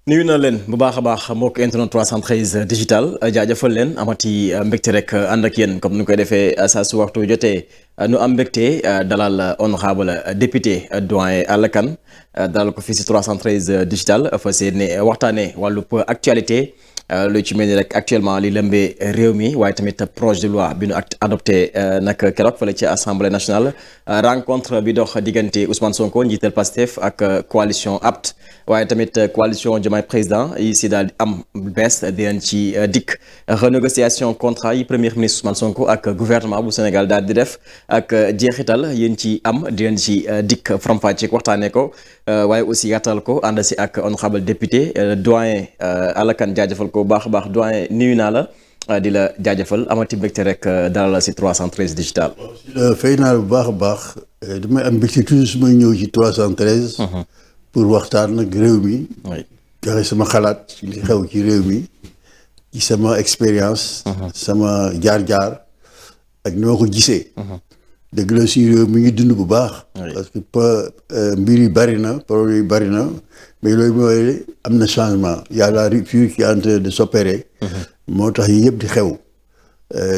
nuyu na leen bu baax a baax mbokk internet 313 digital jaajëfal leen amati mbégte rek ànd ak yéen comme ni ñu koy defee saa su waxtu jotee nu am mbégte dalal honorable député doyen Alla Kane dalal ko fii si 313 digital fa seen waxtaanee wàllub actualité lu ci mel ni rek actuellement li lëmbee réew mi waaye tamit projet de loi bi nu adopté nag keroog fële ci assemblée nationale rencontre bi dox diggante Ousmane Sonko njiital Pastef ak coalition APT waaye tamit coalition Diomaye président yi si daal di am bees di leen ci dikk renégociation contrat yi premier ministre Ousmane Sonko ak gouvernement bu Sénégal daal di def ak jeexital yéen ci am di leen ci dikk faram-fàcce waxtaanee ko waaye aussi yaatal ko ànd si ak honorable député doyen Alla Kane jaajëfal ko bu baax a baax doyen nuyu naa la di la jaajëfal amati mbégte rek dalal la si 313 digital. fay naa la bu baax a baax damay am mbégte toujours su may ñëw ci 313. pour waxtaan nag réew mi. joxe sama xalaat ci li xew ci réew mi ci sama expérience. sama jaar-jaar ak ni ma ko gisee. dëgg la si réew mi ngi dund bu baax. parce que mbir yi bari na problème yi bari na mais loolu mooy am na changement y a la rupture qui est en train de s'opérer. moo tax yi yëpp di xew.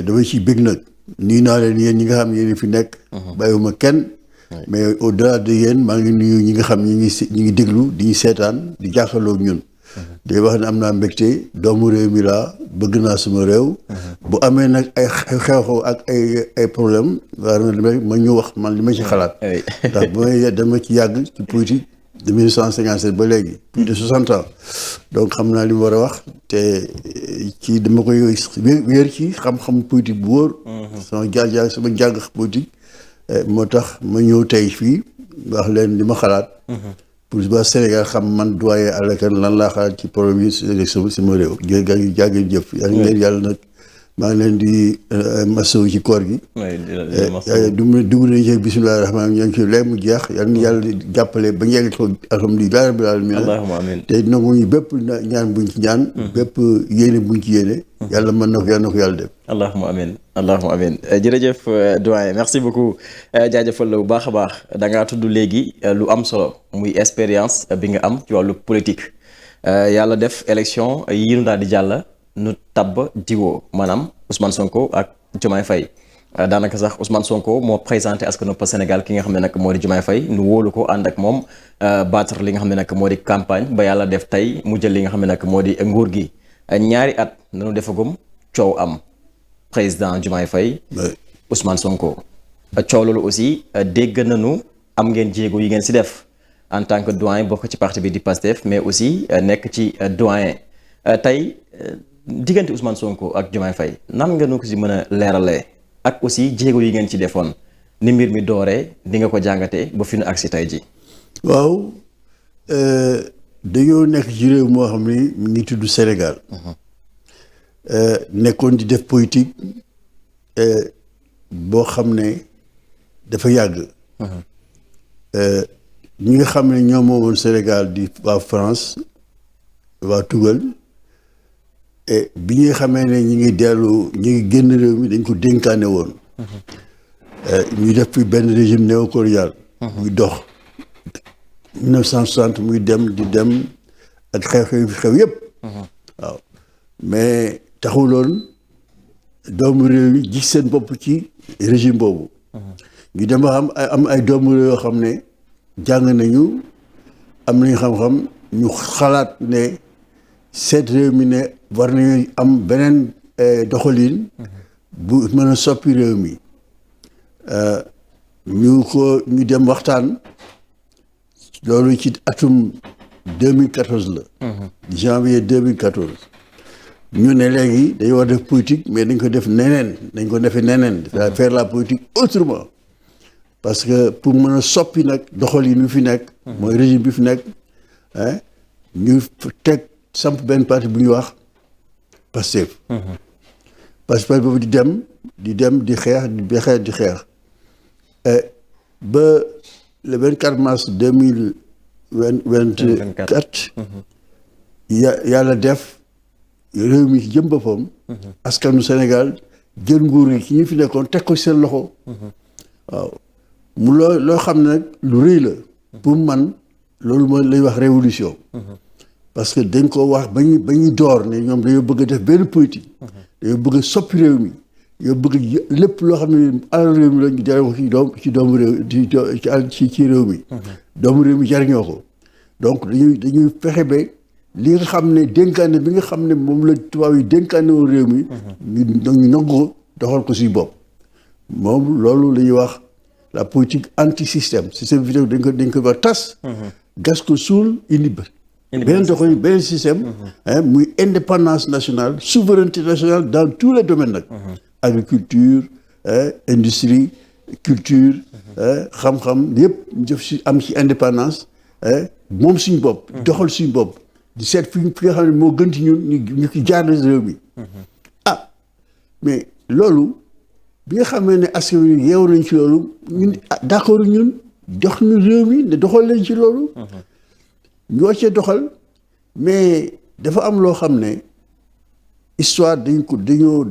dama ciy bëgg nag nuyu naa leen yéen ñi nga xam yéen fi nekk. bàyyiwuma kenn. mais au delà de yéen maa ngi nuyu ñi nga xam ñi ngi déglu di ñu seetaan di jàkkaarloo ñun. day wax ne am naa mbégte doomu réew mi laa bëgg naa sama réew. bu amee nag ay xew-xew ak ay problème war na ma ñu wax man li ma ci xalaat. ndax dama ci yàgg ci politique de 1957 ba léegi plus de 60 ans donc xam naa li mu war a wax te ci dama koy wéer ci xam-xam politique bu wóor. sama jaar-jaar sama jàng politique. moo tax ma ñëw tey fii wax leen li ma xalaat. pour ba Sénégal xam man doyen Alla Kane lan laa xalaat ci problème yi sama réew. jàngeen jëf yàlla nag maa ngi leen di masawu ci koor gi. dugg nañu ci bisimilah rahmaan ñoo ngi ci lee mu jeex yàlla jàppale ba njëkk ko alhamdulilah rabbil alamin. allahumma amiin te nangu ñu bépp ñaan buñ ci ñaan. bépp yéene buñ ci yéene. yàlla mën na ko yàlla def. allahumma amiin allahumma amiin jërëjëf doyen merci beaucoup jaajëfal la bu baax a baax da ngaa tudd léegi lu am solo muy expérience bi nga am ci wàllu politique yàlla def élection yi nu daal di jàll nu tabb diwoo maanaam Ousmane Sonko ak Diomaye Faye daanaka sax Ousmane Sonko moo présenté askanu Sénégal ki nga xam ne nag moo di Diomaye Faye nu wóolu ko ànd ak moom battre li nga xam ne nag moo di campagne ba yàlla def tey mu jël li nga xam ne nag moo di nguur gi ñaari at nanu defagum coow am. président Diomaye Faye Ousmane Sonko coow loolu aussi dégg nañu am ngeen jéego yi ngeen si def en tant que doyen bokk ci parti bi di Pastef mais aussi nekk ci doyen tey diggante Ousmane Sonko ak Diomaye Faye nan nga nu ko si mën a leeralee ak aussi jéego yi ngeen ci defoon ni mbir mi dooree di nga ko jàngatee ba fi nu agsi tey ji waaw dañoo nekk ci réew moo xam ni mu ngi tudd Sénégal. nekkoon di def politique boo xam ne dafa yàgg. ñi nga xam ne ñoo moomoon Sénégal di waa France waa Tugal bi nga xamee ne ñi ngi génn réew mi dañ ko dénkaane woon. ñu def fi benn régime néocolonial. muy dox 1960 muy dem di dem ak xew yëpp. waaw mais. taxuloon doomu réew yi gis seen bopp ci régime boobu. ñu dem ba am ay doomu réew yoo xam ne jàng nañu am nañu xam-xam ñu xalaat ne seet réew mi ne war nañu am beneen doxalin. bu mën a soppi réew mi. ñu dem waxtaan loolu ci atum 2014 la. janvier 2014. ñu ne léegi dañu war def politique mais dañ ko def neneen dañ ko defee neneen. faire la politique autrement. parce que pour mën a soppi nag doxalin bi fi nekk. mooy régime bi fi nekk. ñu teg samp benn parti bu ñuy wax Pastef. Pastef boobu di dem di xeex di xeex. ba le 24 mars 2024. yàlla def. réew mi jëm boppam. askanu Sénégal jël nguur yi ci ñu fi nekkoon teg ko seen loxo. waaw mu loo xam ne nag lu rëy la. pour man loolu mooy lay wax révolution parce que dañ ko wax ba ñuy door ne ñoom dañoo bëgg a def benn politique. dañoo bëgg a soppi réew mi. dañoo bëgg lépp loo xam ne alal réew mi la ñu jare ko ci doomu réew ci réew mi. doomu réew mi jariñoo ko. donc dañuy fexe ba li nga xam ne dénkaane bi nga xam ne moom la tubaab yi dénkaane woon réew mi. ñu nangu ko doxal ko suñu bopp. moom loolu la ñuy wax la politique anti-système système bi dañ ko war tas. gas ko suul indi beneen doxalin beneen système. muy indépendance nationale souveraineté nationale dans tous les domaines nag. agriculture industrie culture. xam-xam yëpp ñu def si am ci indépendance. moom suñu bopp. doxal suñu bopp. di seet fi nga xam ne moo gën ci ñun ñu ci jaarale réew mi. mais loolu bi nga xamee ne askan wi yeewu nañ ci loolu ñun d'accord ñun jox ñu réew mi ne doxal leen ci loolu. ñoo cee doxal mais dafa am loo xam ne histoire dañoo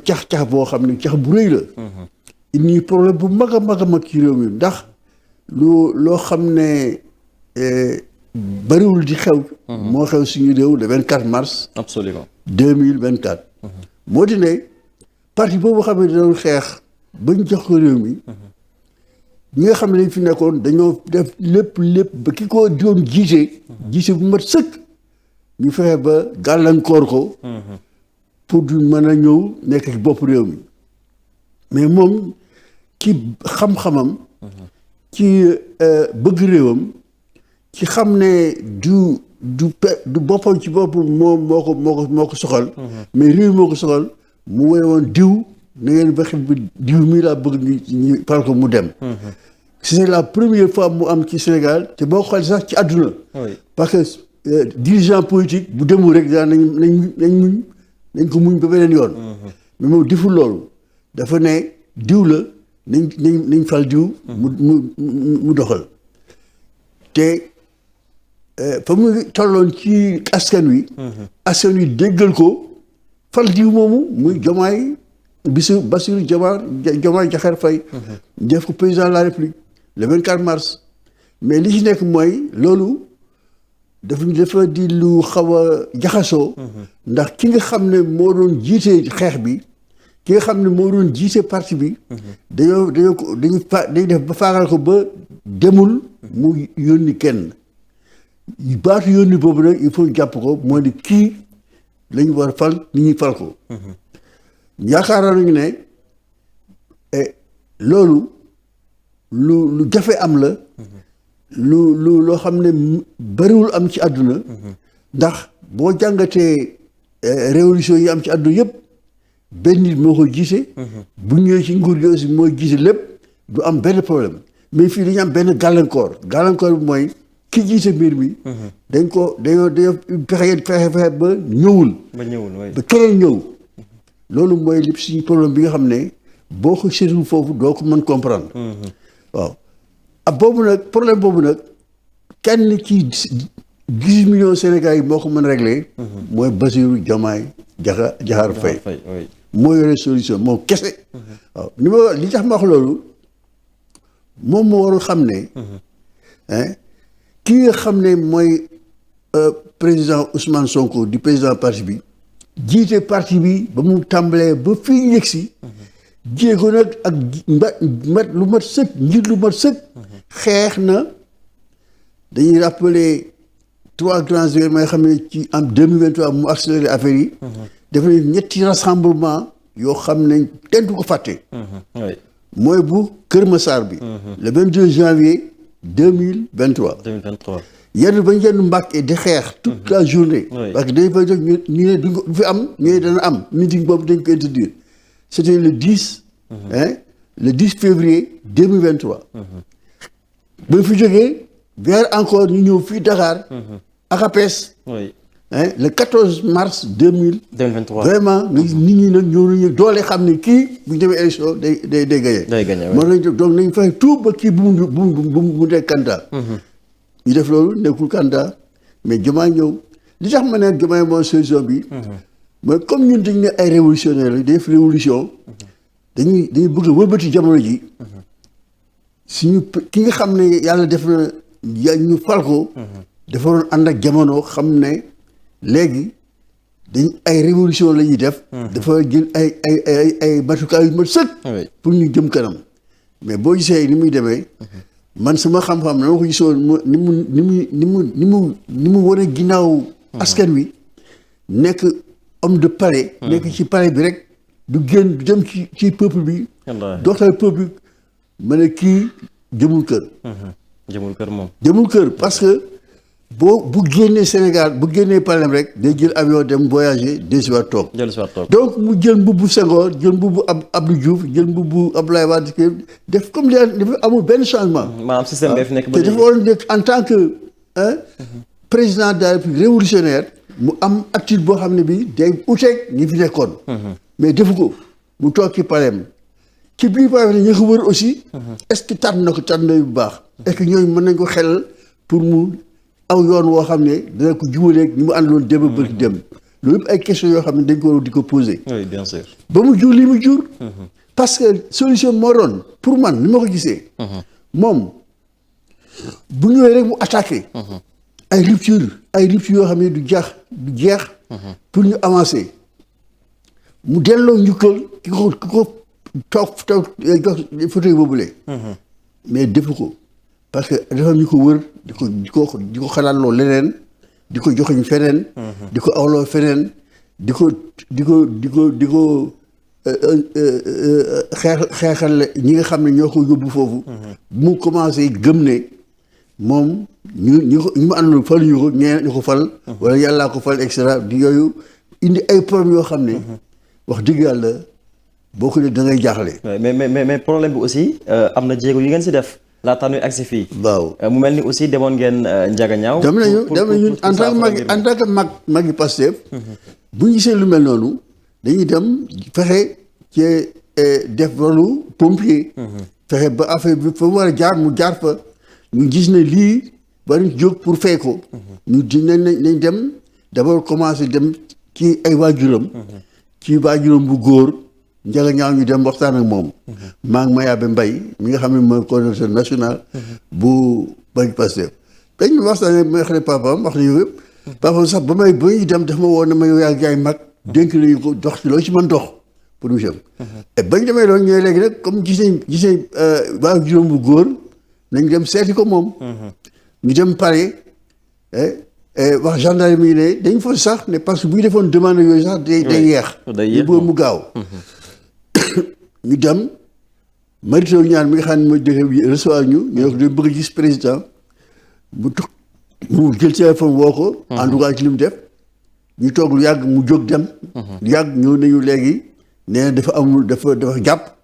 cax boo xam ne cax bu rëy la. indi problème bu mag a mag ci réew mi ndax loo xam ne bariwul di xew. moo xew suñu réew le 24 mars. absolument 2024. moo di ne parti boobu xam ne dañoo xeex bañ jox ko réew mi. ñi nga xam ne dañ fi nekkoon dañoo def lépp ba ki ko doon jiite bu mat sëkk ñu fexe ba gàllankoor ko pour du mën a ñëw nekk ci bopp réew mi mais moom ci xam-xamam ci bëgg réewam ci xam ne du boppam ci bopp moom moo ko soxal mais réew moo ko soxal mu woy woon diw na ngeen fexe bi diw mii laa bëgg ñu fal ko mu dem. C'est la première fois mu am ci Sénégal te boo xoolee sax ci àdduna. parce que dirigeant politique bu demul rek daan nañ ko muñ ba beneen yoon. mais moom deful loolu dafa ne diw la nañ fal diw. mu doxal te fa mu tolloon ci askan wi. askan wi déggal ko fal diw moomu muy Diomaye. Bassirou Diomaye Diakhar Faye. def ko président de la République le 24 mars. mais li ci nekk mooy loolu dafa di lu xaw a jaxasoo. ndax ki nga xam ne moo doon jiite xeex bi ki nga xam ne moo doon jiite parti bi. dañuy def ba faagal ko ba demul mu yónni kenn baatu yónni boobu nag il faut jàpp ko moo di kii lañu war a fal nit ñi fal ko. yaakaar nañu ne loolu lu jafe am la. loo xam ne bariwul am ci àdduna. ndax boo jàngatee révolution yi am ci àdduna yëpp benn nit moo ko jiite. bu ñëwee ci nguur gi aussi mooy jiite lépp du am benn problème mais fii dañu am benn gàllankoor bi mooy ki jiite mbir mi. dañoo fexe ba ñëwul. ba keneen ñëw. loolu mooy li suñu problème bi nga xam ne boo ko seetul foofu doo ko mën comprendre. waaw problème boobu nag kenn ci 10 millions Sénégal yi moo ko mën régler. mooy Bassirou Diomaye Diakhar Faye. moo yore solution moom kese. waaw li tax ma wax loolu moom moo warul xam ne. ki nga xam ne mooy président Ousmane Sonko di président parti bi. jiite parti bi ba mu tàmbalee ba fii yëg si jéego nag ak lu mat sëkk njiit lu mat sëkk xeex na dañuy rappeler 3 grands événements xam ne ci en 2023 mu accéléré affaire yi def na ñetti rassemblement yoo xam ne kenn du ko fàtte mooy bu Kër Massar bi le 22 janvier 2023 yenn bañ yenn Mbàkke di xeex toute la journée. parce que dañ fay jox ñu ne du fi am ñu ne dana am meeting boobu dañ ko interdire. c'était le 10. le 10 février 2023. ba fi jógee vers encore ñu ñëw fii Dakar. ak APS. le 14 mars 2023. vraiment nit ñi nag ñëw nañu doole xam ne kii bu ñu demee élection day gagné. day gagné mën nañu donc nañu fexe tout ba kii bu mu dee candidat. ñu def loolu nekkul candidat mais Diomaye ñëw li tax ma ne Diomaye mooy solution bi. mooy comme ñun dañu ne ay révolutionnaire la def révolution dañuy bëgg a wëlbati jamono ji. suñu ki nga xam ne yàlla def na ñu fal ko. dafa waroon ànd ak jamono xam ne léegi dañ ay révolution la ñuy def. dafa jël ay matukaay yu mat sëkk. pour ñu jëm kanam. mais boo gisee ni muy demee. man sama xam-xam na ma ko gisoon ni mu wane ginnaaw. askan wi nekk homme de palais. nekk ci palais bi rek. du génn du dem ci peuple bi. doxal peuple bi ma ne kii jëmul kër. jëmul kër moom. jëmul kër parce que bu génnee Sénégal bu génnee palais rek day jël avion dem voyager dellusiwaat toog. donc mu jël mbubbu Senghor jël mbubbu Abdou Diouf jël mbubbu Abdoulaye Wade def comme dafa amul benn changement. maanaam système bi fi nekk te dafa waroon nekk en tant que président de la République révolutionnaire mu am attitude boo xam ne bi day uteeg ñi fi nekkoon. mais defu ko mu toog ci palais ci biir palais bi ñu ko wër aussi. est-ce que tànn na ko tànn na bu baax. est-ce que ñooñu mën nañ ko xelal pour mu aw yoon woo xam ne dana ko jubaleeg ñi mu àndaloon démb bëgg dem loolu yëpp ay questions yoo xam ne dañ ko war di ko poser. oui bien sûr. ba mu jur li mu jur. parce que solution moo doon pour man ni ma ko gisee. moom bu ñëwee rek mu attaqué. ay rupture yoo xam ne du jeex. pour ñu avancer. mu delloo njukkal ki ko toog jox fauteuil boobule. mais defu ko parce que dafa ñu ko wër di ko xalaat loo leneen di ko joxoñ feneen. di ko awloo feneen di ko xeexal ñi nga xam ne ñoo ko yóbbu foofu. mu commencé gëm ne moom ñu mu àndal faluñu ko ñee ñu ko fal. wala yàllaa ko fal et cetera di yooyu indi ay problèmes yoo xam ne. wax dëgg yàlla boo ko dee da ngay jaaxle. mais problème bi aussi am na jéego yu ngeen si def laataa ñuy agsi fii. waaw mu mel ni aussi demoon ngeen Ndiaganiao. dem nañu en tant que magi Pastef. bu ñu gisee lu mel noonu dañuy dem fexe ci def rôle pompier. fexe ba affaire bi fa mu war a jaar mu jaar fa ñu gis ne lii war nañ jóg pour fay ko. ñu nañ dem d'abord commencé dem ci ay waajuram. ci waajuram bu góor Ndiaganiao ñu dem waxtaan ak moom. maa ngi Mayabé Mbaye mi nga xam ne mooy coordinateur national. bu Magi Pastef dañu waxtaanee ma xam ne papaam wax nañu yëpp. papaam sax ba ñuy dem daf ma woo ne ma yow yaa jaay mag. dénk nañu ko dox ci loo ci mën dox pour mu jëm. et bañ demee loolu ñooy léegi nag comme gis nañ waajuram bu góor nañ dem seeti ko moom. ñu dem Paris. wax gendarme yi ne dañ fa sax ne parce que bu ñu defoon demande yooyu sax day yeex. day boobu mu gaaw. ñu dem Marito ñaan mi nga xam ne mooy dëkk recevoir ñu ne ko dañ bëgg a gis président mu jël téléphone woo ko. en tout cas ci li mu def ñu toog lu yàgg mu jóg dem. yàgg ñëw nañu léegi nee na dafa jàpp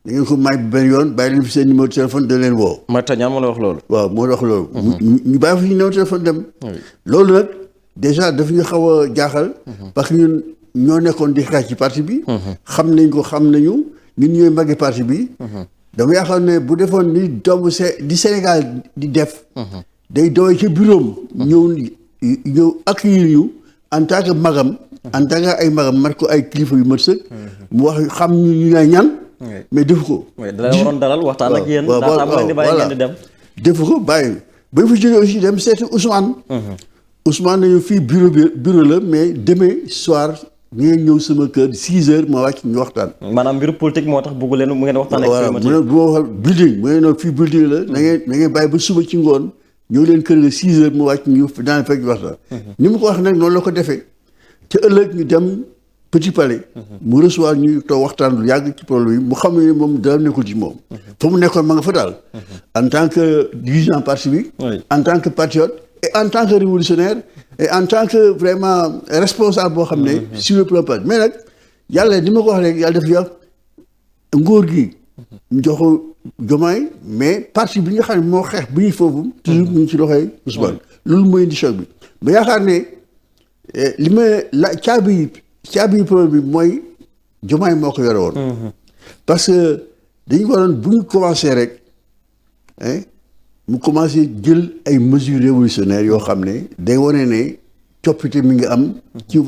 da ngeen ko may benn yoon bàyyi leen fi seen numéro téléphone da leen woo. Marito ñaan moo la wax loolu. waaw moo la wax loolu. ñu bàyyi fa ñu numéro téléphone dem. loolu nag déjà daf ñu xaw a jaaxal. parce que ñun ñoo nekkoon di xeex ci parti bi. xam nañu ñun ñooy magi parti bi. dama yaakaar ne bu defoon ni doomu di Sénégal di def. day doy ci bureau ñëw accueillir ñu en tant que magam. en tant que ay magam mat ko ay kilifa yu mat sëkk. mu wax xam ñu ñooy ñan. mais defu ko. da la waroon dalal waxtaan ak yéen. waaw dem. defu ko bàyyi ba ñu fa jógee aussi dem seeti Ousmane. Ousmane nañu fii bureau la mais demain soir ngeen ñëw sama kër 6 heures ma wàcc ñu waxtaan. maanaam mbiru politique moo tax bëggu leen mu ngeen waxtaan ak. voilà bu ma wax building mu ngeen noonu fii building la na ngeen bàyyi ba suba ci ngoon ñëw leen kër ga 6 heures ma wàcc ñu daan fekk waxtaan. ni mu ko wax nag noonu la ko defee te ëllëg ñu dem Petit Palais. mu recevoir ñu toog waxtaan lu yàgg ci problème yi mu xam ne moom dara nekkul ci moom. fa mu nekkoon ma nga fa daal. en tant que dirigeant parti bi. en tant que patriote. et en tant que révolutionnaire et en tant que vraiment responsable boo xam ne. sur le plan politique mais nag yàlla ni ma ko wax rek yàlla def yàq nguur gi. ñu jox ko Diomaye mais parti bi nga xam ne moo xeex bi ñuy foofu. toujours ñu ngi ci loxoy Ousmane. loolu mooy indi choc bi ba yaakaar ne li ma la caabi problème bi mooy Diomaye moo ko yore woon. parce que dañu waroon bu ñu commencé rek. mu commencé jël ay mesures révolutionnaires yoo xam ne day wane ne coppite mi ngi am. ci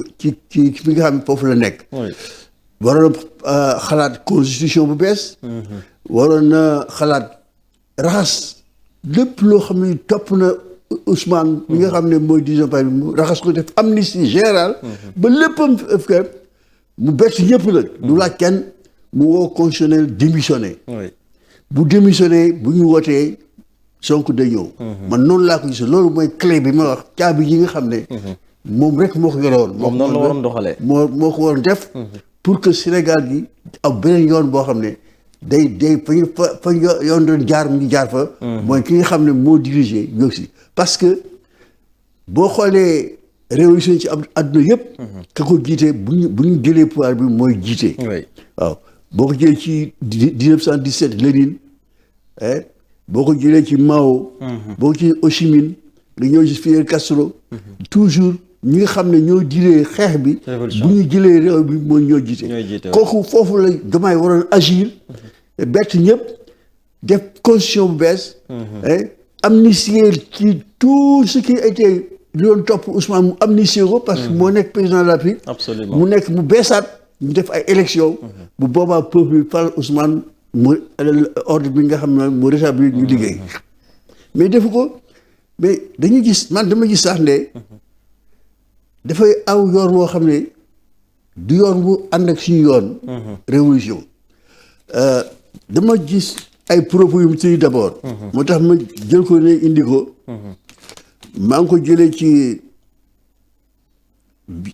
fi nga xam ne foofu la nekk. waroon xalaat constitution bu bees. waroon na xalaat raxas lépp loo xam ne topp na Ousmane mi nga xam ne mooy disons par mu raxas ko def amnistie générale ba léppam mu bett ñëpp nag du laaj kenn mu woo constitutionnel démissionné bu démissionné bu ñu wootee Sonko day ñëw man noonu laa ko gis loolu mooy clé bi ma wax caabi yi nga xam ne moom rek moo ko yore woon moom noonu la waroon doxalee moo ko waroon def pour que Sénégal gi aw beneen yoon boo xam ne day fa yoon doon jaar mu ngi jaar fa mooy ki nga xam ne moo dirigé ñoo si parce que boo xoolee révolution ci àdduna yëpp ka ko jiite bu ñu jëlee pouvoir bi mooy jiite waaw boo ko jëlee ci 1917 Lénine boo ko jëlee ci Mao boo ko ci Ho Chi Minh nga ñëw ci Fidel Castro toujours ñi nga xam ne ñoo diree xeex bi bu ñu jëlee réew bi mooy ñoo jiite kooku foofu la Diomaye waroon agir bett ñëpp def constitution bu bees amnistier ci tout ce qui était li doon topp Ousmane mu amnistier ko parce que moo nekk président de la République mu nekk mu beesaat ñu def ay élection bu boobaa peuple bi fal Ousmane mu ordre bi nga xam ne mu rétablir ñu liggéey mais defu ko mais dañu gis man dama gis sax ne dafay aw yoon woo xam ne du yoon bu ànd ak suñu yoon révolution dama gis ay propos yu mu tëj d'abord moo tax ma jël ko ne indi ko maa ngi ko jëlee ci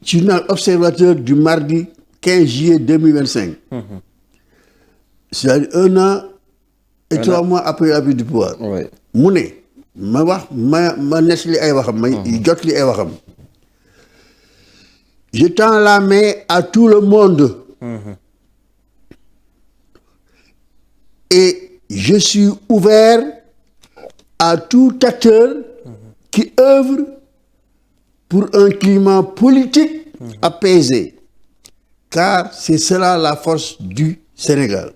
journal Observateur du mardi 15 juillet 2025 c'est-à-dire 1 an et 3 mois après l'abus du pouvoir mu ne ma wax ma nettali ay waxam ma jot li ay waxam je tends la main à tout le monde et je suis ouvert à tout acteur qui œuvre pour un climat politique apaisé car c'est cela la force du Sénégal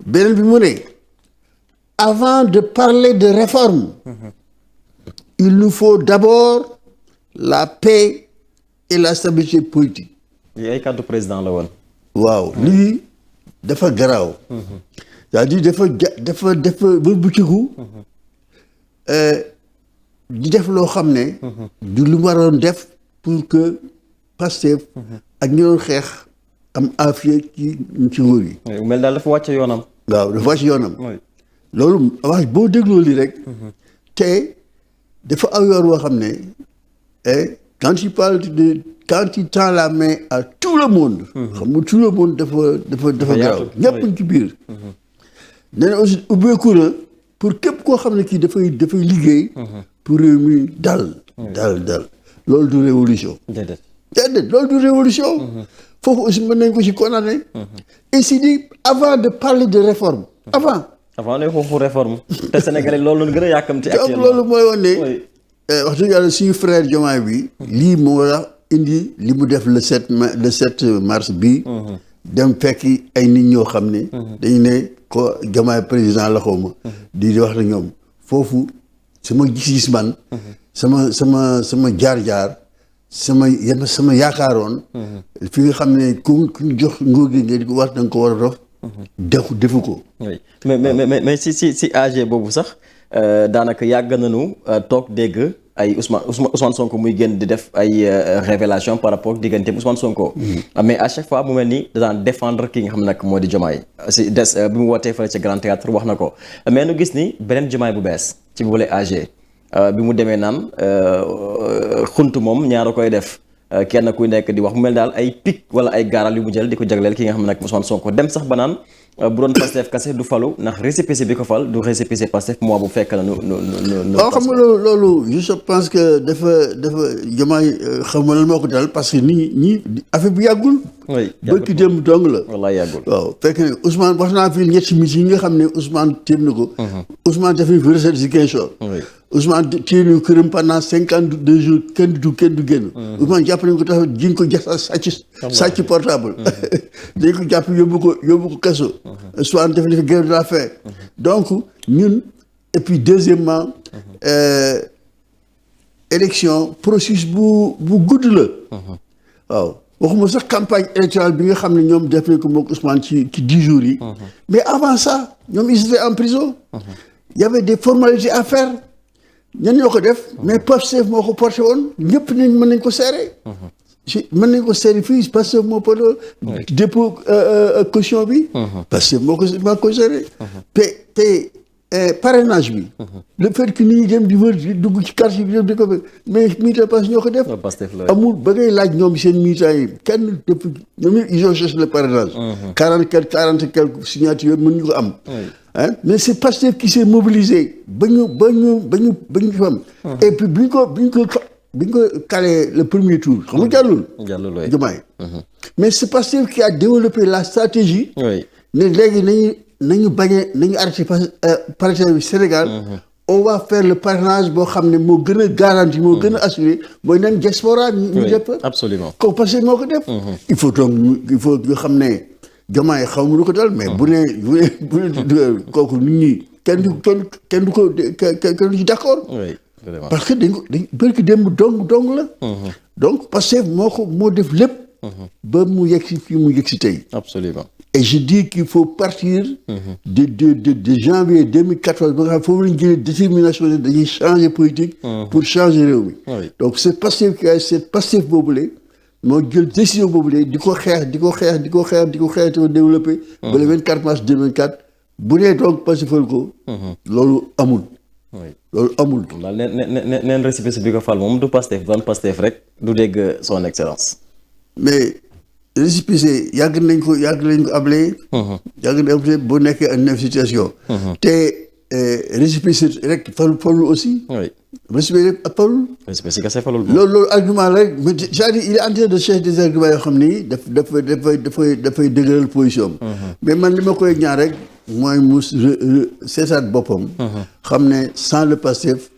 beneen bi mu ne avant de parler de réforme il nous faut d'abord la paix et la stabilité politique. yi ay kàddu président la woon. waaw lii dafa garaaw. c'est-à-dire dafa ba bucciku di def loo xam ne. du lu waroon def pour que Pastef ak ñi doon xeex am affaire ci nguur yi. mel daal dafa wàcce yoonam. waaw dafa wàcce yoonam. loolu wax boo dégloo lii rek. te dafa aw yoon woo xam ne. quand il tend la main à tout le monde. xam nga tout le monde dafa garaaw ñëpp ci biir. nee na aussi ubbeeku na pour képp koo xam ne kii dafay liggéey. pour réew mi dal. loolu du révolution. déedéet loolu du révolution. foofu aussi mën nañ ko ci condamné. et si dit avant de parler de réforme. avant ne foofu réforme. te Sénégalais loolu la gën a yàkkamti actuellement. donc loolu mooy woon ne. wax dëgg yàlla suñu frère Diomaye bi lii moo war indi li mu def le 7 mars bi dem fekki ay nit ñoo xam ne dañu ne ko Diomaye président la xaw ma di wax na ñoom foofu sama gis-gis man sama jaar-jaar sama yaakaaroon fi nga xam ne ku jox nguur gi nga di ko wax da nga ko war a defu ko mais si AG boobu sax daanaka yàgg nañu toog dégg ay Ousmane Sonko muy génn di def ay révélation par rapport diggante Ousmane Sonko. mais à chaque fois mu mel ni daan défendre ki nga xam nag moo di Diomaye si des bi mu wootee fële ca Grand Théâtre wax na ko mais nu gis ni beneen Diomaye bu bees ci boole AG bi mu demee naan xunt moom ñaara koy def kenn kuy nekk di wax mu mel daal ay pic wala ay gaaral yu mu jël di ko jagleel ki nga xam nag Ousmane Sonko dem sax ba naan bu doon Pastef kase du falu ndax récépissé bi ko fal du récépissé Pastef moo bu fekk na nu waaw xam nga loolu je pense que dafa Diomaye xam nga lan moo ko dal parce que ñi affaire bi yàggul. bëkki démb dong la. wallaay yàggul waaw fekk ne Ousmane wax naa fi ñetti minutes yi nga xam ne Ousmane téem na ko. Ousmane dafay recette si 15 jours. Ousmane téye na këram pendant 52 jours kenn du génn. Ousmane jàpp nañ ko tax jiñ ko sàcc portable. dañ ko jàpp yóbbu ko kaso. soit def na fi grève de la faim. donc ñun et puis deuxièmement élection processus bu gudd la. waaw waxuma sax campagne électorale bi nga xam ne ñoom def nañ ko moom Ousmane ci 10 jours yi. mais avant ça ñoom ils étaient en prison. Il y avait des formalités à faire. ñan ñoo ko def. mais Pastef moo ko porté woon ñëpp mën nañ ko seere. mën nañ ko seere fii Pastef moo porté woon. dépôt caution bi. Pastef moo ko seere. te parrainage bi. le fait que nit ñi dem di wër di dugg ci quartier bi di ko mais militant Pastef ñoo ko def. amul ba ngay laaj ñoom seen militants yi kenn depuis ñoom ils ont cherché le parrainage. 40 quelques signatures mën ñu ko am. mais c'est Pastef qui s'est mobilisé ba ñu xam. et puis bi ñu ko calé le premier tour. xam nga jàllul Diomaye. mais c'est Pastef qui a développé la stratégie. ne léegi nañu arrêté parrainage bi Sénégal. on va faire le parrainage boo xam ne moo gën a garanti moo gën a assuré mooy nañ diaspora ñu def. absolument kooku Pastef moo ko def. il faut nga xam ne Diomaye xaw ma lu ko dal mais bu ne kooku nit ñi kenn du ci d'accord. vraiment parce que dañ bërki démb dong la. donc Pastef moo def lépp. ba mu yegg si fii mu yegg si tey. absolument et je dis qu'il faut partir. de janvier 2014 ba nga xam foofu la ñu jëlee détermination ne dañuy changer politique. pour changer réew mi. donc c'est Pastef boobule moo jël décision boobule di ko xeex di ko développer. ba le 24 mars 2024 bu dee donc Pastefal ko. loolu amul. loolu amul. daal neen récépissé bi ko fal moom du Pastef doon Pastef rek du dégg son excellence. mais récépissé yàgg nañ ko ablee. yàgg nañ ko boo nekkee en situation. te récépissé rek falul aussi. récépissé rek falul. récépissé kese falul. loolu argument la rek mais c'est-à-dire il est en train de chercher des arguments yoo xam ni dafay dëgëral position am. mais man li ma koy ñaan rek mooy mu seetaat boppam. xam ne sans le Pastef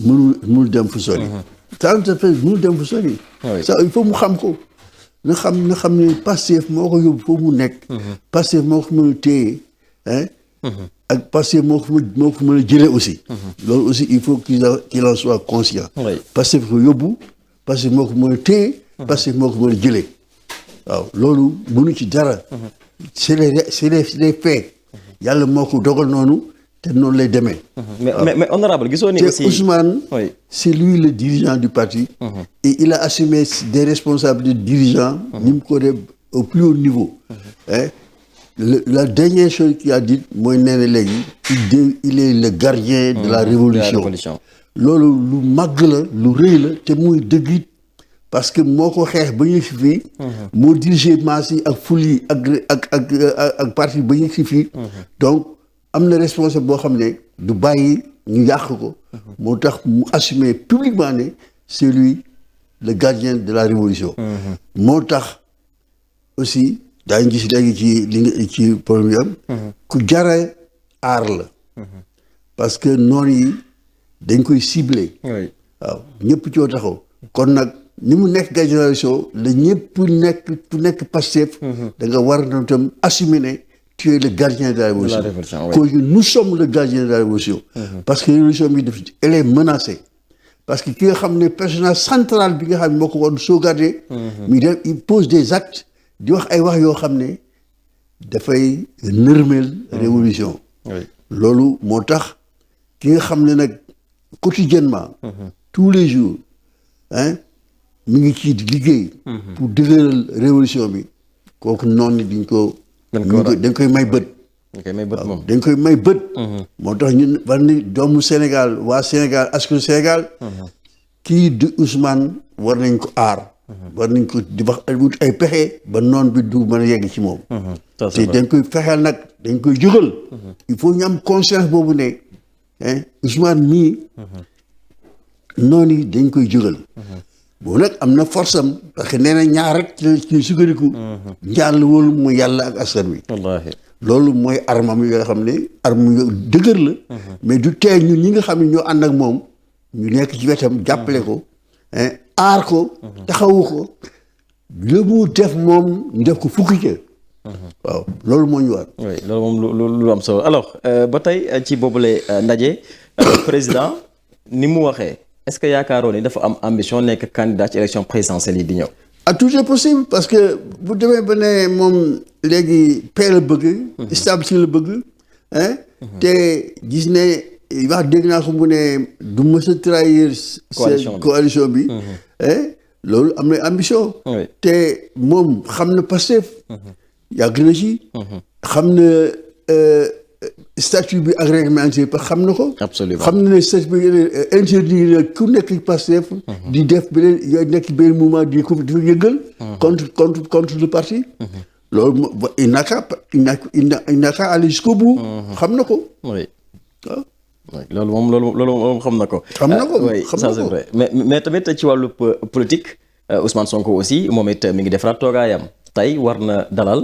mënul dem fu sori. sans le Pastef mënul dem fu sori. ça il faut mu xam ko. na xam ne Pastef moo ko yóbbu foofu mu nekk. Pastef moo ko mën a téye. ak Pastef moo ko mën a jëlee aussi. loolu aussi il faut qu'il en soit conscient. Pastef ko yóbbu Pastef moo ko mën a téye. Pastef moo ko mën a jëlee. waaw loolu mënu ci dara. c'est les faits. yàlla moo ko dogal noonu te noonu lay demee. mais honorable gisoo ni aussi Ousmane. c'est lui le dirigeant du parti. et il a assumé des responsabilités de dirigeant. ni mu ko def au plus haut niveau. La dernière chose qu'il a dit mooy nee na léegi il est le gardien de la révolution. loolu lu màgg la lu rëy la te muy dëgg it parce que moo ko xeex ba ñu si fii. moo dirigé maas yi ak ful yi ak parti ba ñu si fii. donc am na responsable boo xam ne du bàyyi ñu yàq ko. moo tax mu assumer publiquement ne c'est lui le gardien de la révolution. moo tax aussi daañu gis léegi ci problème ku jara aar la. parce que noonu yi dañ koy ciblé. waaw ñëpp coo taxaw. kon nag ni mu nekk génération la ñëpp nekk Pastef. da nga war na tam assumer ne tu es le gardien de la révolution. que nous sommes le gardien de la révolution. parce que révolution bi elle est menacée. parce que ki nga xam ne personnage central bi nga xam ne moo ko war sauvegarder. il pose des actes di wax ay wax yoo xam ne dafay nërmeel révolution. loolu moo tax ki nga xam ne nag quotidiennement. tous les jours mi ngi ci liggéey. pour dëgëral révolution bi kooku noonu dañ koy may bët. dañ koy may bët. moo tax ñun war ni doomu Sénégal waa Sénégal askanu Sénégal. kii di Ousmane war nañ ko aar. war nañ ko di wax ay pexe ba noon bi du mën a yegg ci moom. te dañ koy fexeel nag dañ koy jógal. il faut ñu am conscience boobu ne Ousmane mii. noonu yi dañ koy jógal. boobu nag am na force am parce que nee na ñaar rek ci sukkandiku. njàll wóolu mooy yàlla ak askan wi. wallaahi loolu mooy armam yi nga xam ne arme yu dëgër la. mais du tee ñun ñi nga xam ne ñoo ànd ak moom ñu nekk ci wetam jàppale ko. aar ko. taxawu ko. lu mu def moom ñu def ko fukki ca. waaw loolu moo ñu war. oui loolu moom lu am solo alors ba tey ci boobule ndaje président ni mu waxee. est-ce que yaakaaroo ni dafa am ambition nekk candidat ci élection présidentielle yi di ñëw. tout est possible parce que bu demee ba ne moom léegi paix la bëgg. stabilité la bëgg. te gis ne wax dégg naa ko mu ne du mës a trahir coalition bi loolu am na ambition te moom xam na Pastef yàgg na ci xam na statut bi ak règlement intérieur parce que xam na ko xam na ne statut bi interdit na ku nekk Pastef di def beneen nekk beneen mouvement di ko yëngal contre le parti loolu il n'a qu'à aller jusqu'au bout xam na ko waaw loolu moom xam na ko. xam na ko ça c'est vrai mais tamit ci wàllu politique Ousmane Sonko aussi moom it mi ngi defaraat toogaayam tey war na dalal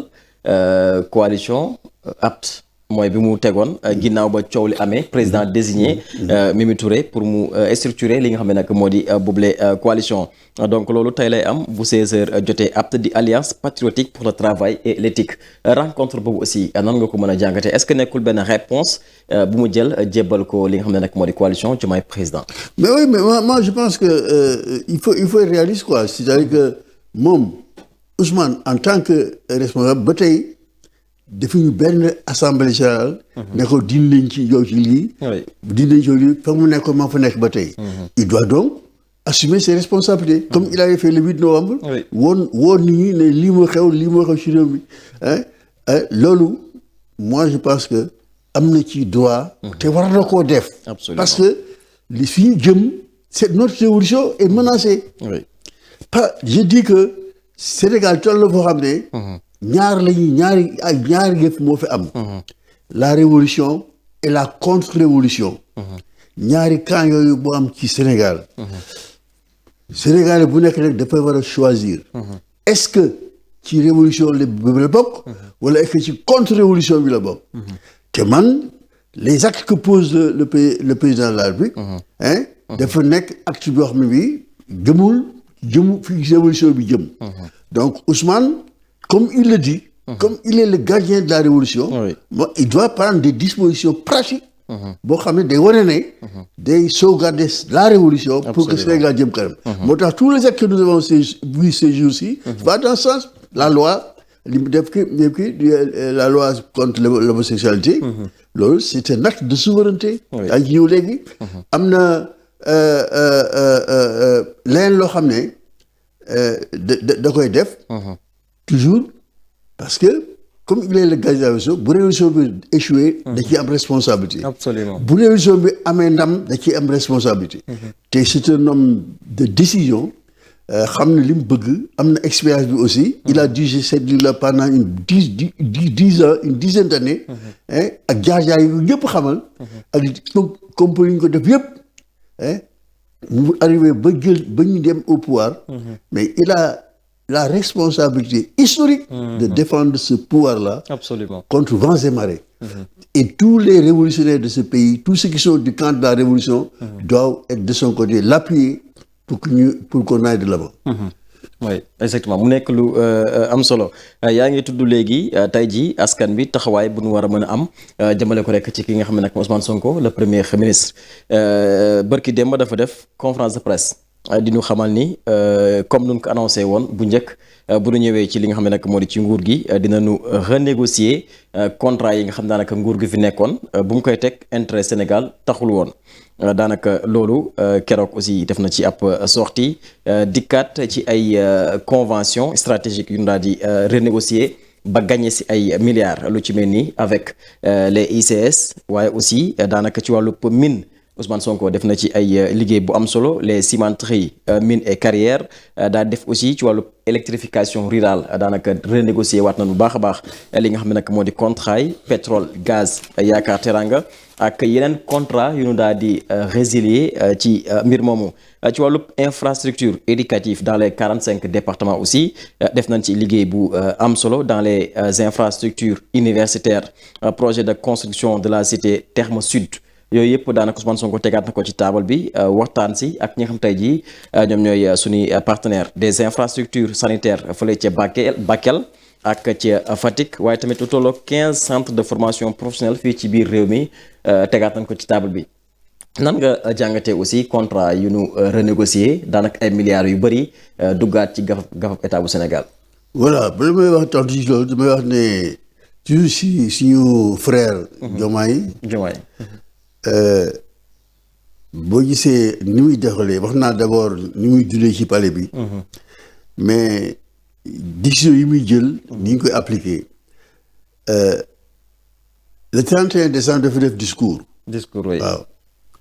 coalition apte mooy bi mu tegoon ginnaaw ba coow li amee président désigné Mimi Touré pour mu structurer li nga xam ne nag moo di boobule coalition donc loolu tey lay am bu 16h jotee apte di alliance patriotique pour le travail et l'éthique rencontre boobu aussi nan nga ko mën a jàngatee est-ce que nekkul benn réponse bu mu jël jébbal ko li nga xam ne nag moo di coalition Diomaye président. mais oui mais moi je pense que il faut être réaliste quoi c'est-à-dire que moom Ousmane en tant que responsable ba tey. defuñu benn assemblée générale. ne ko dindi nañ ci yow ci lii. dindi nañ ci yow lii fa mu nekkoon maa fa nekk ba tey. il doit donc assumer ses responsabilités. comme il avait fait le 8 novembre. woon nit ñi ne lii moo xew ci réew mi loolu moi je pense que am na ci droit. te war na koo def. parce que li fi ñu jëm c'est notre révolution est menacée. je dis que Sénégal toll na foo xam ne. ñaari yëf moo fi am. la révolution et la contre-révolution. ñaari camp yooyu boo am ci Sénégal. Sénégal bu nekk nag dafay war a choisir. est-ce que ci révolution bi la bokk. wala est-ce que ci contre-révolution bi la bokk. te man les actes que pose le président de la République. dafa nekk acte boo xam ne bii jëmu fi révolution bi jëm. donc Ousmane. Comme il le dit, comme il est le gardien de la révolution, il doit prendre des dispositions pratiques. boo xam ne day wane ne. day sauvegarder la révolution. pour que Sénégal jëm kanam. moo tax tous les actes que nous avons vus ces jours-ci. va dans ce sens la loi li mu def la loi contre l'homosexualité. loolu c'est un acte de souveraineté. daa ngi ñëw léegi. am na leneen loo xam ne da koy def. toujours parce que comme il est le gardien de la révolution bu révolution bi échoué. da ciy am responsabilité. absolument bu révolution bi amee ndam da ciy am responsabilité. te c'est un homme de décision xam na li mu bëgg am na expérience bi aussi. il a dirigé cette ligne-là pendant une dizaine d'années. ak jaar-jaar yi ñëpp xamal. ak compagnie ñu ko def yëpp. mu arrivé ba ñu dem au pouvoir. mais il a la responsabilité historique de défendre ce pouvoir-là. Absolument. Contre vents et marées. Et tous les révolutionnaires de ce pays, tous ceux qui sont du camp de la révolution, doivent être de son côté, l'appuyer pour qu'on aille de l'avant. oui exactement mu nekk lu am solo yaa ngi tudd léegi tey jii askan bi taxawaay bu nu war a mën a am jëmale ko rek ci ki nga xam ne nag Ousmane Sonko le premier ministre bërki démb dafa def conférence de presse. di ñu xamal ni comme nun ko annoncé woon bu njëkk bu ñu ñëwee ci li nga xam ne nag moo di ci nguur gi dinañu renégocier contrat yi nga xam daanaka nguur gi fi nekkoon bu mu koy teg intérêt Sénégal taxul woon daanaka loolu keroog aussi def na ci ab sortie dikkaat ci ay convention stratégique yu ñu daal di renégocier ba gagné si ay milliards lu ci mel ni avec les ICS waaye aussi daanaka ci wàllu mine Ousmane Sonko def na ci ay liggéey bu am solo les cimenteries mines et carrières daa def aussi ci wàllu électrification rurale daanaka renégocier waat na bu baax a baax li nga xam ne nag moo di contrat yi pétrole gaz yaakaar teranga ak yeneen contrat yu nu daal di résilier ci mbir moomu ci wàllu infrastructure éducative dans les 45 départements aussi def nañ ci liggéey bu am solo dans les infrastructures universitaires projet de construction de la cité Terme Sud yooyu yëpp daanaka Ousmane Sonko tegaat na ko ci taabal bi waxtaan si ak ñi nga xam tey jii ñoom ñooy suñuy partenaires des infrastructures sanitaires fële ca Bakel ak ca Fatick waaye tamit lu tolloo 15 centres de formation professionnelle fii ci biir réew mi tegaat nañ ko ci taabal bi. nan nga jàngatee aussi contrat yu nu renégocier daanaka ay milliards yu bëri duggaat ci gafab état bu Sénégal. voilà ba damay wax tontu ci loolu damay wax ne toujours si suñu frère. Diomaye. boo gisee ni muy doxalee wax naa d'abord ni muy dundee ci palais bi. mais décision yi muy jël. ni ñu koy appliquer. Le 31 décembre dafa def discours. Oui. waaw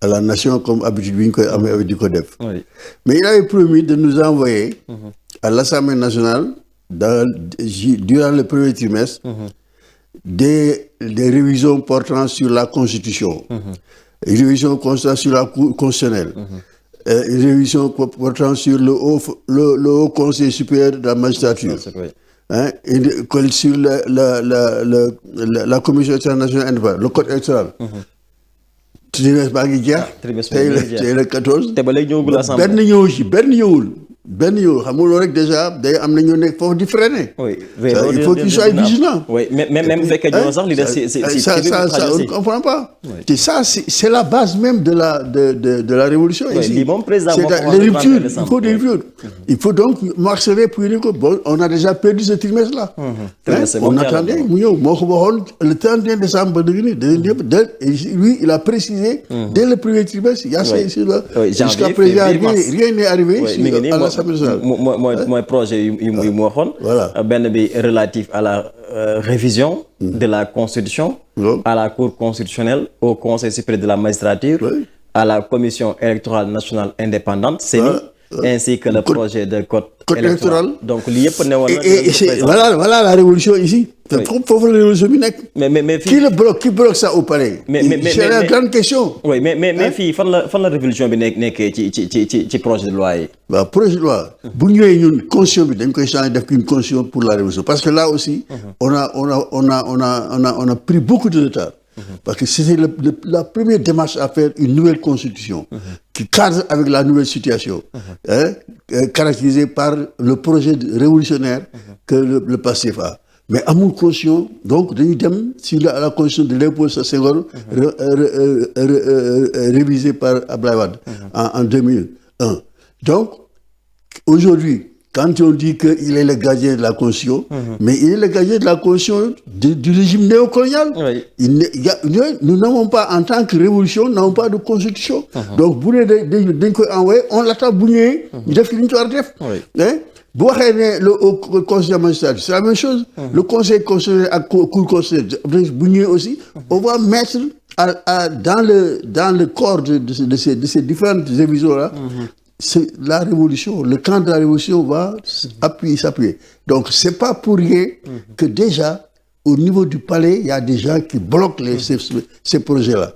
à la nation comme habitude bi ñu koy amee di ko def. mais il avait promis de nous envoyer. à l'Assemblée nationale durant le premier trimestre. des révisions portant sur la Constitution. Une révision portant sur la Cour constitutionnelle. Une révision portant sur le haut Conseil supérieur de la magistrature. Hein, sur la Commission internationale indépendante, le code électoral. trimestre baa ngi jeex. tey la 14. te ba léegi ñëwagul assemblée. benn ñëwul xam nga loolu rek déjà day am na ñoo nekk foofu di freiner. oui il faut qu'ils soient vigilants. oui même bu fekkee ñoo sax li des ça on ne comprend pas. te ça c'est la base même de la révolution. ici lii moom président les ruptures il faut des ruptures. il faut donc accélérer pour dire que bon on a déjà perdu ce trimestre là. on attendait mu ñëw moo ko waxoon le 31 décembre ba dëgg ni lui il a précisé. dès le premier trimestre. il y a jusqu'à présent rien n'est arrivé. à l'Assemblée nationale. mooy projet yu mu waxoon. benn bi relatif à la révision de la Constitution. à la Cour constitutionnelle, au Conseil supérieur de la magistrature, à la Commission électorale nationale indépendante, CENI, ainsi que le projet de code électoral. Donc lii yëpp ne woon na. voilà la révolution ici. foofu la révolution bi nekk. mais fii qui bloque ça au palais. c'est la grande question. oui mais fii fan la révolution bi nekkee ci projet de loi yi. waaw projet de loi. bu ñëwee ñun constitution bi dañ koy changer def une constitution pour la révolution parce que là aussi. on a pris beaucoup de retard. Parce que c'était la première démarche à faire une nouvelle constitution qui cadre avec la nouvelle situation, caractérisée par le projet révolutionnaire que le PASTEF a. Mais amul constitution, donc dañuy dem sur la constitution de Léopold Senghor révisée par Abdoulaye Wade en 2001. Donc aujourd'hui, quand on dit qu'il est le gardien de la Constitution, mais il est le gardien de la Constitution du régime néocolonial. Nous n'avons pas, en tant que révolution, nous n'avons pas de Constitution. Donc, bu dee dañ koy envoyé, on l'attend bu ñëwee, ñu def li ñu war a def. bu waxee ne le conseil de magistrature, c'est la même chose. Le conseil constitutionnel ak cour constitutionnelle bu ñëwee aussi, on va mettre dans le corps de ces différentes révisions-là. C'est la révolution, le camp de la révolution va s'appuyer. Donc, c'est pas pour rien que déjà, au niveau du palais, il y a des gens qui bloquent ces projets-là.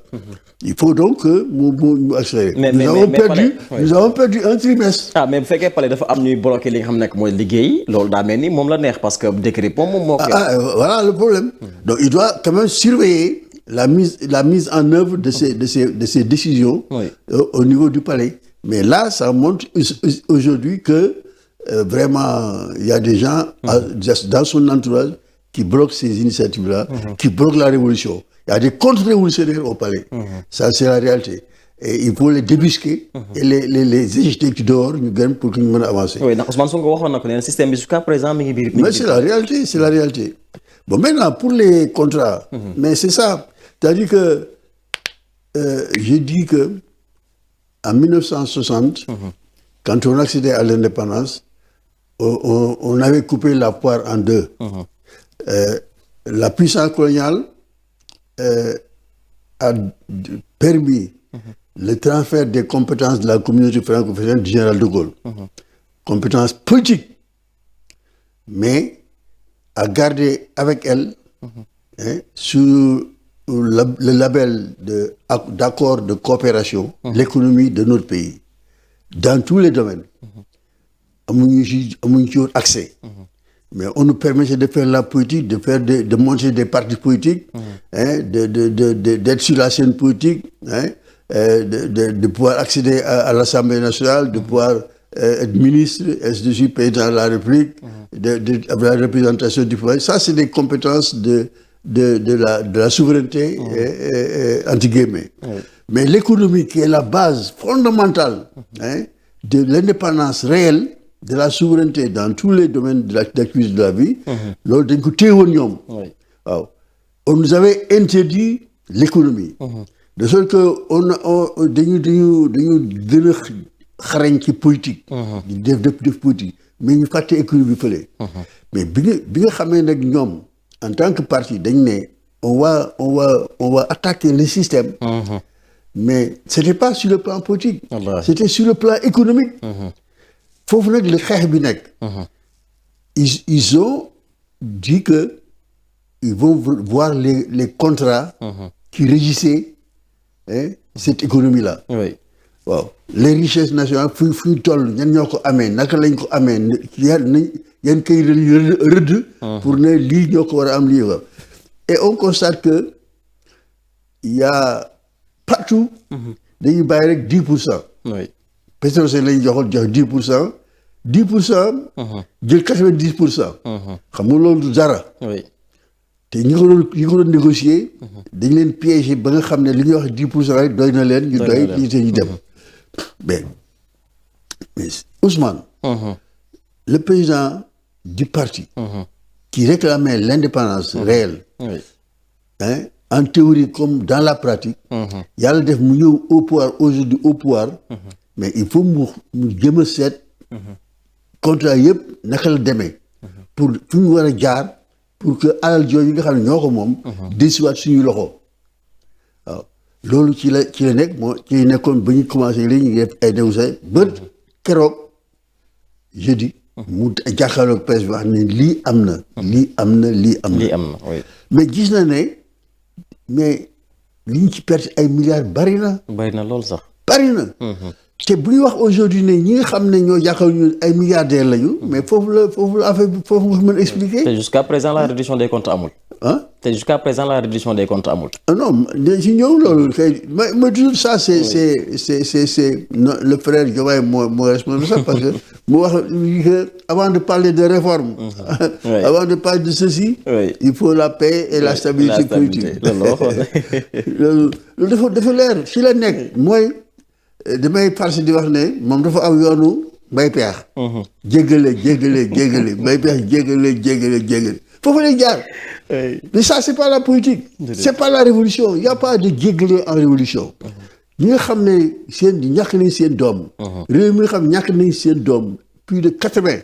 Il faut donc que nous accélérer. Nous avons perdu un trimestre. Mais bu fekkee palais dafa am ñuy bloquer li nga xam ne mooy liggéey loolu daa mel ni moom la neex parce que décret moom moo koy. Voilà le problème. Donc, il doit quand même surveiller la mise en œuvre de ces décisions au niveau du palais. Mais là, ça montre aujourd'hui que vraiment, il y a des gens dans son entourage qui bloquent ces initiatives-là, qui bloquent la révolution. Il y a des contre-révolutionnaires au palais. Ça, c'est la réalité. Et il faut les débusquer et les éjecter dehors pour qu'ils puissent avancer. Oui, donc Ousmane Sonko waxoon na ko ne système bi jusqu'à présent mi ngi biir. Mais c'est la réalité. Bon, maintenant, pour les contrats, mais c'est ça. C'est-à-dire que je dis que en 1960, quand on accédait à l'indépendance, on avait coupé la poire en deux. La puissance coloniale a permis le transfert des compétences de la communauté franco-africaine du général de Gaulle. Compétences politiques, mais a gardé avec elle, sous le label d'accord de coopération, l'économie de notre pays, dans tous les domaines. Amuñu ci accès. Mais on nous permettait de faire la politique, de monter des partis politiques, d'être sur la scène politique, de pouvoir accéder à l'Assemblée nationale, de pouvoir être ministre, ainsi de suite, président de la République, de la représentation du pouvoir. Ça, c'est des compétences de la souveraineté, entre guillemets. Mais l'économie, qui est la base fondamentale de l'indépendance réelle, de la souveraineté dans tous les domaines de l'activité de la vie, on nous avait interdit l'économie. de sorte que dañu gën a xarañ ci politique. di def politique mais ñu fàtte économie bi fële. mais bi nga xamee nag ñoom en tant que parti dañ ne on va attaquer le système. mais c'était pas sur le plan politique. C'était sur le plan économique. foofu nag le xeex bi nekk. ils ont dit que ils vont voir les contrats. qui régissaient cette économie là. oui waaw les richesses nationales fu ñu toll ñan ñoo ko amee naka lañ ko amee yan kay rëdd. pour ne lii ñoo ko war a am lii wa et on constate que il y a partout. dañuy bàyyi rek 10%. oui Petrosen lañu jox 10%. 10%. jël 90%. xam nga loolu du dara. oui te ñi ko doon négocier. dañ leen piéger ba nga xam ne li ñuy wax 10% rek doy na leen. ñu doy ñu dem. mais Ousmane. le président du parti. qui réclamait l'indépendance réelle. oui en théorie comme dans la pratique. yàlla def mu ñëw au pouvoir aujourd'hui au pouvoir. mais il faut mu jëm a seet. contrat yëpp naka la demee. pour fu ñu war a jaar pour que alal jooju yi nga xam ne ñoo ko moom. desiwaat suñu loxo. waaw loolu ci la nekk ci nekkoon ba ñu commencé léegi ñu def ay négociations ba keroog jeudi. mu jàkkaarloog presse bi wax ne lii am na. lii am na oui. mais gis na ne mais li ñu ci perte ay milliards bari na. lool sax. bari na. te bu ñu wax aujourd'hui ne ñi nga xam ne ñoo jàkkaarloo ñu ay milliardaires lañu. mais foofu la affaire bi foofu nga mën a expliquer. te jusqu'à présent la réduction des comptes amul. te jusqu'à présent la réduction des comptes amul. non si ñëw loolu kay ma toujours ça c'est le frère Diomaye moo responsable ça parce que mu wax que avant de parler de réforme. avant de parler de ceci. il faut la paix et la stabilité politique. loolu dafa leer ci la nekk mooy. damay farci di wax ne moom dafa am yoonu mbay peex. jéggale mbay peex jéggale foofu lay jaar. mais ça c'est pas la politique. c'est pas la révolution il y a pas de jéggale en révolution. ñi nga xam ne ñàkk nañ seen doom. réew mi nga xam ñàkk nañ seen doom plus de 80.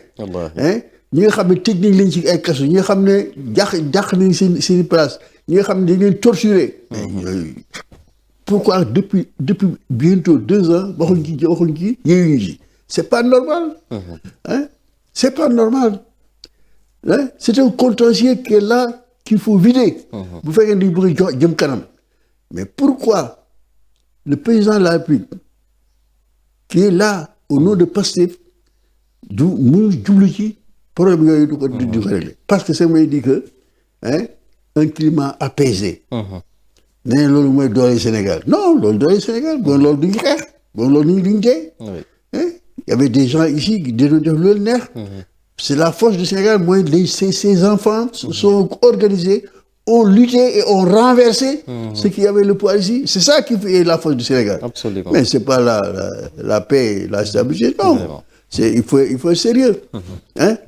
ñi nga xam ne tëj nañ leen ci ay kaso ñi nga xam ne jàq nañ seen place ñi nga xam ne dañ leen torturer. Pourquoi depuis bientôt 2 ans waxuñ ci yéeyuñu ci c'est pas normal. C'est pas normal. C'est un contentieux qui est là qu'il faut vider. bu fekkee ne dañu bëgg a jëm kanam. mais pourquoi le président de la République qui est là au nom de Pastef du mu jublu ci problème yooyu du ko régler parce que ça me dit que un climat apaisé. nee loolu mooy doole Sénégal non loolu doole Sénégal bon loolu duñu xeex bon loolu nit ñi duñu dee. il y avait des gens ici qui doon def loolu neex. c'est la force du Sénégal mooy ces enfants sont organisés ont lutté et ont renversé. ceux qui avaient le pouvoir ici c'est ça qui fait la force du Sénégal. Absolument. mais c'est pas la paix la stabilité non. il faut être sérieux.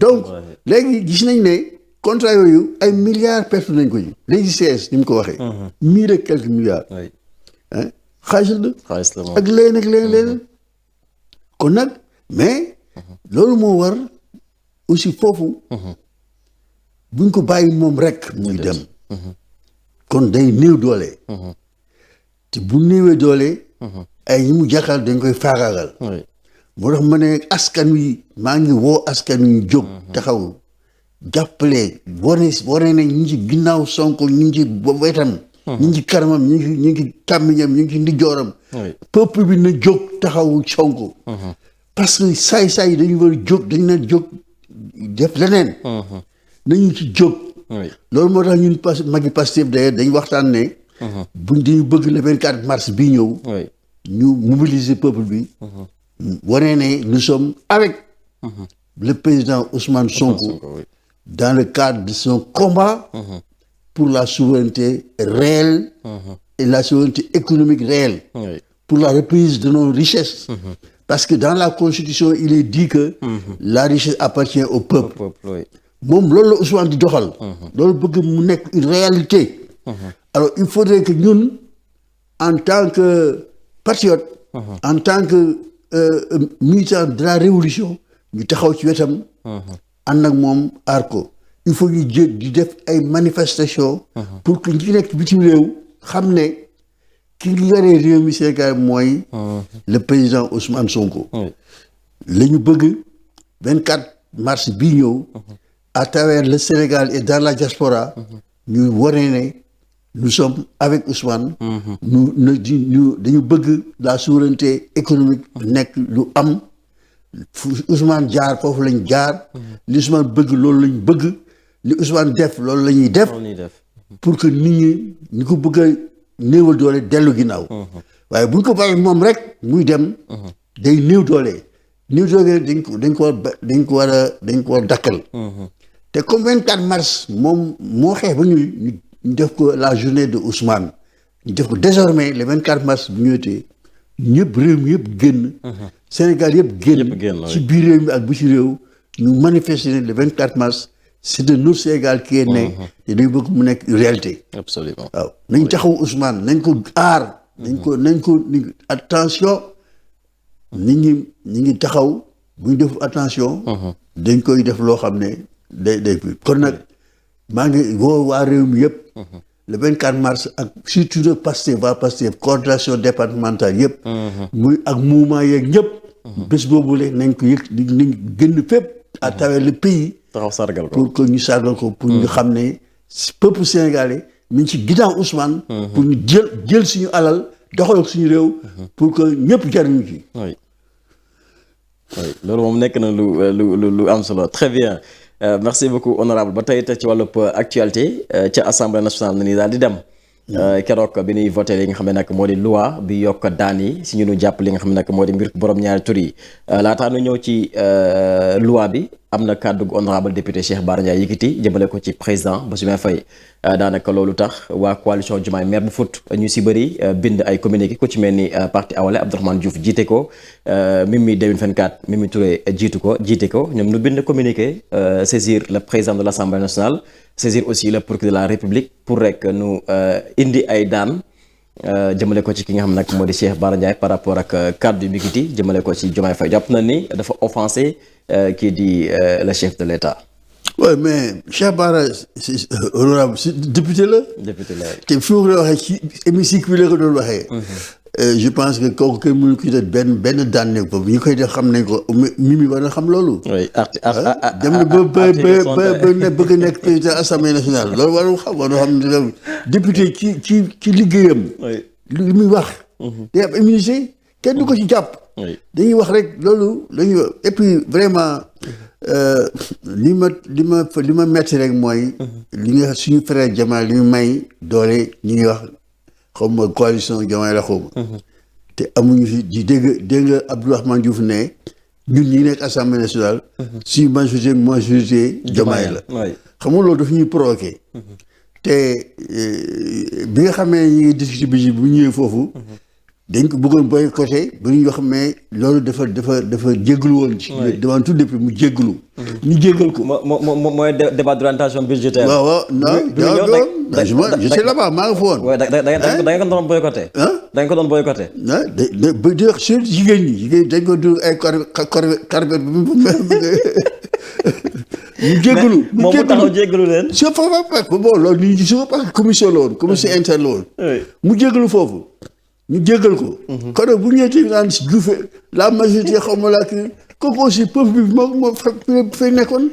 donc léegi gis nañ ne. contrat yooyu ay milliards perte nañ ko ji léegi CS ni mu ko waxee. 1000 et quelques milliards. xaalis la ak leneen kon nag mais loolu moo war aussi foofu. buñ ko bàyyi moom rek. muy dem. kon day néew doole. te bu néewee doole. ay ñi mu jàkkaar dañ koy faagaagal. moo tax ma ne askan wi maa ngi woo askan wi ñu jóg taxaw. jàppale wane ne ñu ngi ci ginnaaw Sonko ñu ngi ci wetam. ñu ngi ci kanamam ñu ngi ci càmmiñam ñu ngi ci ndijooram. peuple bi na jóg taxawu Sonko. parce que saay dañu war a jóg dañu leen jóg def leneen. nañu ci jóg. loolu moo tax ñun magi Pastef d'ailleurs dañu waxtaan ne. dañu bëgg le 24 mars bii ñëw. ñu mobiliser peuple bi. wane ne nous sommes avec. le président Ousmane Sonko. dans le cadre de son combat pour la souveraineté réelle et la souveraineté économique réelle, pour la reprise de nos richesses. Parce que dans la Constitution, il est dit que la richesse appartient au peuple. Moom loolu la Ousmane di doxal. loolu bëgg mu nekk une réalité. Alors il faudrait que ñun en tant que patriote. En tant que militant de la révolution ñu taxaw ci wetam. ànd ak moom aar ko. il faut ñu jël di def ay manifestations. pour que ñi nekk bitim réew xam ne ki yore réew mi Sénégal mooy. le président Ousmane Sonko. la ñu bëgg 24 mars bii ñëw. à travers le Sénégal et dans la diaspora. ñu wane ne nous sommes avec Ousmane. ñu dañu bëgg la souveraineté économique nekk lu am. fu Ousmane jaar foofu lañ jaar. li Ousmane bëgg loolu lañ bëgg. li Ousmane def loolu la ñuy def. pour que nit ñi ko bëgg a néewal doole dellu ginnaaw. waaye bu ñu ko bàyyi moom rek muy dem. day néew doole. néew doole dañ ko war a dakkal. te comme 24 mars moom moo xeex ba ñu def ko la journée de Ousmane. ñu def ko désormais le 24 mars bu ñëwee ñëpp réew mi yëpp génn. Sénégal yëpp génn. ci biir réew mi ak bu ci réew. ñu manifester le 24 mars. c'est de notre Sénégal qui est né. te dañu bëgg mu nekk réalité. absolument waaw nañ taxaw Ousmane nañ ko aar. nañ ko attention. nit ñi ngi taxaw bu ñu def attention. dañ koy def loo xam ne day kon nag maa ngi woo waa réew mi yëpp. le 24 mars ak surtout nag Pastef coordination départementale yëpp. muy ak mouvement yeeg ñëpp. bés boobu la nañ ko yëg nañ génn fépp à travers le pays. taxaw sargal ko pour que ñu sargal ko pour ñu xam ne peuple sénégalais mi ngi ci ginnaaw Ousmane. pour ñu jël suñu alal doxal suñu réew. pour que ñëpp jariñu ci. oui loolu moom nekk na lu am solo très bien merci beaucoup honorable ba tey ci wàllub actualité ca assemblée nationale na ni daal di dem. keroog bi ñuy voté li nga xam ne nag moo di loi bi yokk daan yi si ñu jàpp li nga xam ne nag moo di mbir borom ñaari tur yi laataa nu ñëw ci loi bi am na kàddu gu honorable député Cheikh Bara Ndiaye yëkkati jëmale ko ci président Bassirou Faye daanaka loolu tax waa coalition Diomaye maire bu Fouta ñu si bëri bind ay communiqué ku ci mel ni parti Awalé Abdourahmane Diouf jiite ko Mimi 2024 Mimi Touré jiite ko ñoom ñu bind communiqué saisir le président de l'Assemblée nationale saisir aussi le procureur de la République pour rek nu indi ay daan jëmale ko ci ki nga xam nag moo di Cheikh Bara Ndiaye par rapport ak kàddu yu mikiti jëmale ko ci Diomaye Faye jàpp na ni dafa offensé kii di le chef de l'État. oui mais Cheikh Bara honorable député la. te fi ma ko waxee ci hémicycle bi la ko doon waxee. je pense que kooku kenn mënu ko def benn daan nekk foofu ñu koy def xam nañ ko Mimi war na xam loolu. oui dem na ba bëgg nekk président assemblée nationale loolu war na xam ne député ci liggéeyam. li muy wax. day am immunité kenn du ko ci jàpp. dañuy wax rek loolu dañuy wax et puis vraiment li ma metti rek mooy. li nga suñu frère Diomaye li ñu may doole ñu ngi wax. xaw ma coalition Diomaye la xaw ma. te amuñu fi di dégg nga Abdourahmane Diouf ne ñun ñi nekk assemblée nationale. si majorité Diomaye la. xam nga loolu daf ñuy provoqué. te bi nga xamee ñu ngi discuté bi bu ñëwee foofu. dañ ko bëggoon boycotté ba ñu wax mais loolu dafa jégalu woon. ci devant tout depuis mu jégalu. ñu jégal ko. mooy débat d'orientation budgétaire. waaw je sais là-bas maa nga fa woon. da nga ko doon boycotté. da nga ko doon boycotté. ba di wax surtout jigéen dañ ko dugg ay carbet ñu jégalu. moom mu taxaw jégalu leen. c'est pas bon loolu nit ñi parce que commission la woon commission interne la woon. mu jégalu foofu. ñu jéggal ko. kon bu ñëwee ci naan si Diouf la majorité xaw ma laa kii kooku aussi peuple bi moo fay nekkoon.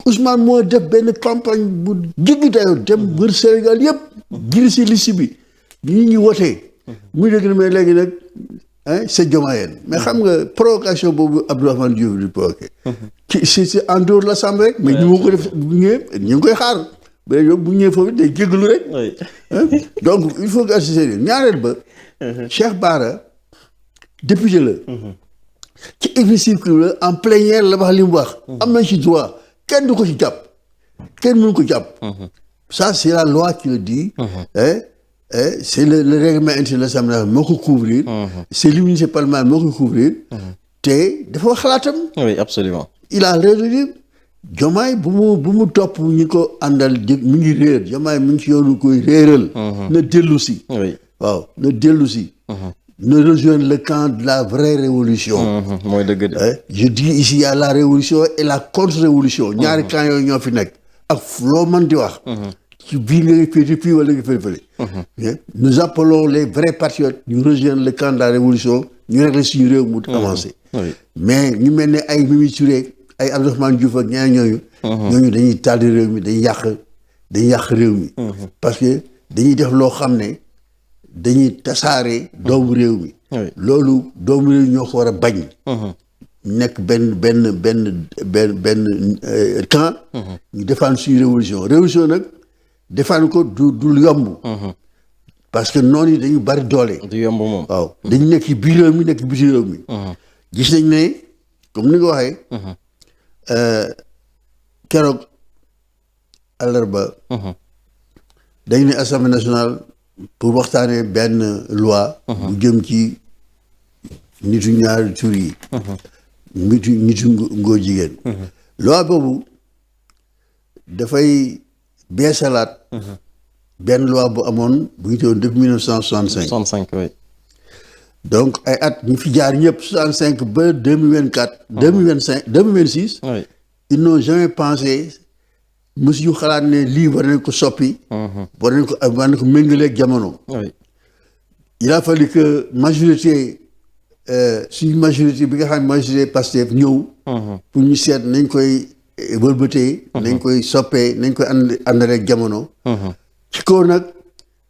Ousmane moo def benn campagne bu jéggi dayoo dem wër Sénégal yëpp. giri si liste bi ñi ñu wotee. muy dégg mais léegi nag c'est Diomaye mais xam nga provocation boobu Abdourahmane Diouf di provoqué. c'est en dehors de l'Assemblée rek. mais ñu ngi ko def bu ñëwee ñu ngi koy xaar. ba yow bu ñëwee foofu day jéggalu rek. donc il faut que assister ñaareel ba. Cheikh Bara député la. ci hémicycle la en plénière la wax li mu wax. am nañ ci droit kenn du ko ci jàpp. kenn mënu ko jàpp. ça c'est la loi qui le dit. c'est le règlement intérieur de l'Assemblée moo ko couvrir. c'est l'immunité parlementaire moo ko couvrir. te dafa wax xalaatam. oui absolument. il a raison. Diomaye bu mu topp ñi ko àndal mi ngi réer Diomaye mi ngi ci yoonu koy réeral. na dellu si. waaw na dellu si. na rejoindre le camp de la vraie révolution. mooy dëgg de. je dis ici il y a la révolution et la contre-révolution. ñaari camp yooyu ñoo fi nekk. ak loo mën di wax. ci bii nga féete fii wala nga féete fële. nous appelons les vrais patriotes ñu rejoindre le camp de la révolution ñu régler suñu réew mu avancé. mais ñu mel ne ay Mimi Touré ay Abdourahmane Diouf ak ñeneen ñooñu. ñooñu dañuy taal réew mi dañuy yàq réew mi. parce que dañuy def loo xam ne dañuy tasaare doomu réew mi. loolu doomu réew ñoo ko war a bañ. nekk benn camp. ñu défendre suñu révolution nag défendre ko du yomb. parce que noonu yi dañu bari doole. du yomb moom. waaw dañu nekk ci biir réew mi nekk biti réew mi. gis nañ ne comme ni nga waxee. keroog àllarba. dañ ne assemblée nationale pour waxtaanee benn loi. bu jëm ci nitu ñaari tur yi. nitu ngóor jigéen. loi boobu dafay beesalaat. benn loi bu amoon bu ñu teewoon depuis 1965. 65 oui. donc ay at ñu fi jaar ñëpp 65 ba 2024. 2025 2026. oui. ils n'ont jamais pensé mësuñu xalaat ne lii war nañ ko soppi. war nañ ko méngaleeg jamono. oui. il a fallu que majorité suñu majorité bi nga xam ne majorité Pastef ñëw. pour ñu seet nañ koy wëlbatee. nañ koy soppee nañ koy àndaleeg jamono. ci kaw nag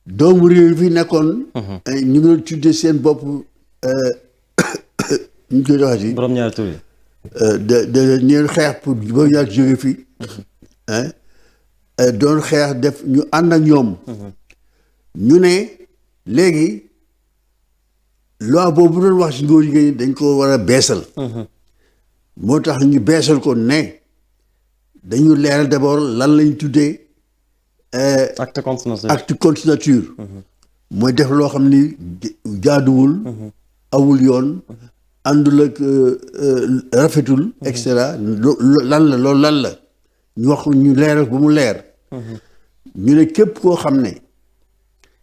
doomu réew yi fi nekkoon. ñu ngi doon tuddee seen bopp ñu koy waxati. borom ñaari tur yi. de ñeen xeex pour ba yàgg jóge fi. doon xeex def ñu ànd ak ñoom. ñu ne léegi loi boobu doon wax ci ngóor jigéen dañ ko war a beesal. moo tax ñu beesal ko ne dañu leeral d'abord lan lañ tuddee. acte contre nature. mooy def loo xam ni jaaduwul. awul yoon. àndul ak rafetul. et cetera loolu lan la. ñu wax ñu leeral ba mu leer. ñu ne képp koo xam ne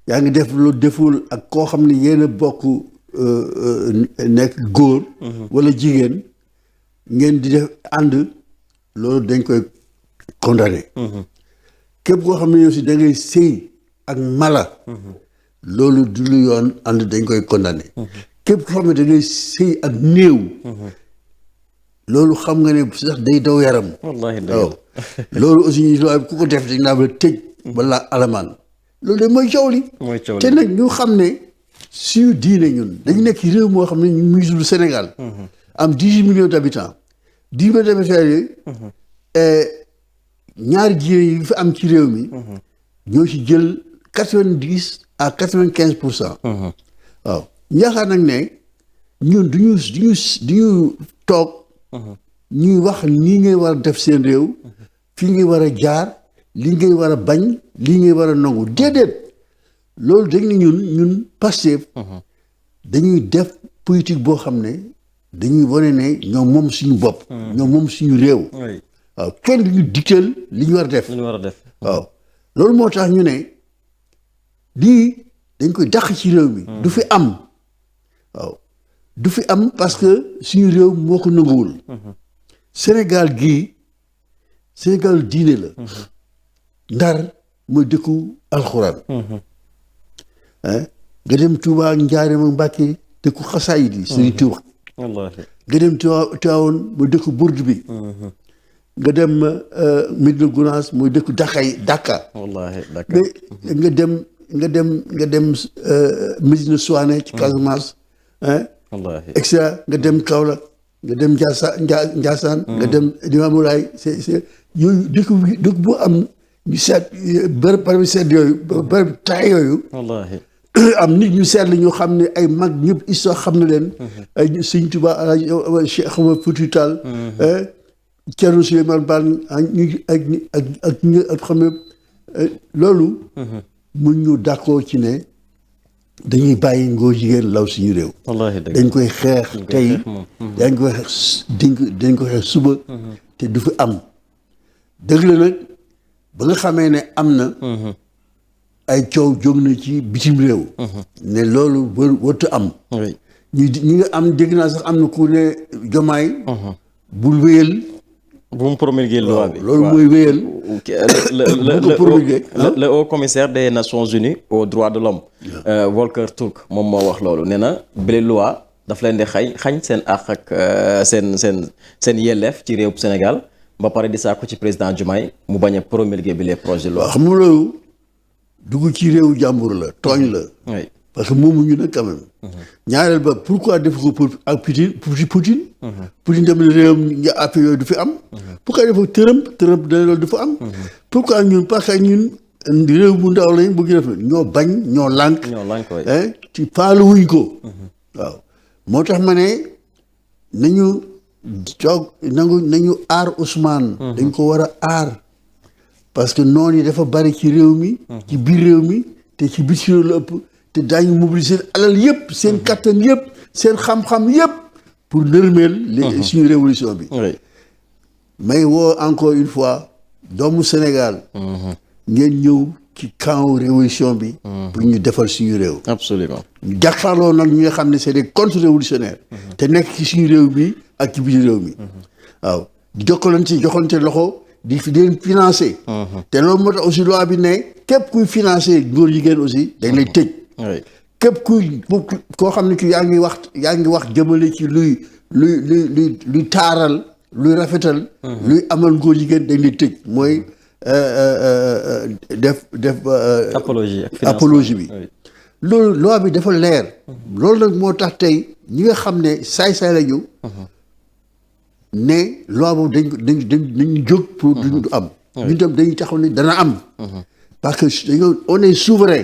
yaa ngi def lu deful ak koo xam ne yéen a bokk nekk góor. wala jigéen ngeen di def ànd loolu dañ koy condamné. képp koo xam ne aussi da ngay sëy ak mala. loolu du lu yoon ànd dañ koy condamné. képp koo xam ne da ngay sëy ak néew. loolu xam nga ne sax day daw yaram. wallaahi waaw loolu aussi ñu ku ko def dañ laa ba tëj. wala alamaan loolu de mooy coow li. te nag ñu xam ne suñu diine ñun dañu nekk ci réew moo xam ne ñu muy tudd Sénégal. am 18 millions d'habitants. 18 millions d'habitants yooyu. ñaari diine yi fi am ci réew mi. ñoo ci jël 90 à 95%. waaw yaakaar nag ne ñun duñu toog. ñuy wax nii ngay war a def seen réew. fii ngay war a jaar. lii ngay war a bañ. lii ngay war a nangu déedéet. loolu dañ ne ñun Pastef. dañuy def politique boo xam ne dañuy wane ne ñoom moom suñu bopp. ñoom moom suñu réew. waaw kenn duñu dikkal li ñu war a def. waaw loolu moo tax ñu ne lii dañ koy dàq ci réew mi. du fi am. waaw du fi am parce que suñu réew moo ko nanguwul. Sénégal gii Sénégal diine la. Ndar mooy dëkku alxuraan. nga dem Touba ak Njaaréem ak Mbàkke dëkku xasaayid yi Sëriñ Tuuba. nga dem Tiwaawoon mooy dëkku burd bi. nga dem Médina Gounass mooy dëkku Dakar. nga dem Médina Souane ci Casamance. et cetera nga dem Kaolack nga dem Ndiassane. nga dem Limamoulaye c'est yooyu dëkk bu am ñu seet bërëb seet yooyu bërëb taay yooyu. am nit ñu seet la ñu xam ne ay mag ñëpp histoire xam na leen. ay Sëñ Tuubaa Cheikh Oumar Foutiyou Tall. Thierno Souleymane Baal ak xam ne loolu. mun ñu d'accord ci ne dañuy bàyyi ngóor jigéen law suñu réew. dañ koy xeex tey. dañ koy xeex suba. te du fi am. dëgg la nag ba nga xamee ne am na. ay coow jóg na ci bitim réew. ne loolu warut am. ñi nga am dégg naa sax am na ku ne Diomaye. bul wéyal. bu mu promulguer loi bi loolu mooy wéyal. le haut commissaire des Nations Unies aux droits de l'homme Volker Turk moom moo wax loolu nee na bile loi daf leen di xañ seen àq ak seen yelleef ci réew Sénégal ba pare di saako ci président Diomaye mu bañ a promulguer bi les projets de loi. waaw xam nga loolu dugg ci réewu jàmbur la tooñ la. parce que moomuñu nag quand même. ñaareel ba pourquoi def ko pour ak Poutine. Poutine tamit réewam nga affaire yooyu du fi am. pourquoi def ko Trump dana loolu du fa am. pourquoi ñun parce que ñun réew bu ndaw lañ bëgg def ñoo bañ ñoo lànk. ci faaluwuñ ko. waaw moo tax ma ne nañu toog nañu aar Ousmane. dañ ko war a aar. parce que noonu yi dafa bari ci réew mi. ci biir réew mi te ci biir réew la ëpp. te daañu mobiliser alal yëpp seen kattan yëpp seen xam-xam yëpp pour nërmeel li suñu révolution bi. may woo encore une fois doomu Sénégal. ngeen ñëw ci camp révolution bi. pour ñu defal suñu réew. absolument ñu jàkkaarloo nag ñi nga xam ne c'est des contre-révolutionnaires. te nekk ci suñu réew bi ak ci biir réew mi. waaw di joxalante loxo di leen financer. te loolu moo tax aussi loi bi ne képp kuy financer góor jigéen aussi dañ lay tëj. képp koo xam ne ki yaa ngi wax jëmale ci luy taaral luy rafetal. luy amal ngóor jigéen dañ lay tëj mooy def apologie bi. loolu loi bi dafa leer. loolu nag moo tax tey ñi nga xam ne saay-saay la ñu. ne loi boobu dañ jóg pour du am. ñun tam dañuy taxaw ne dana am. parce que on est souverain.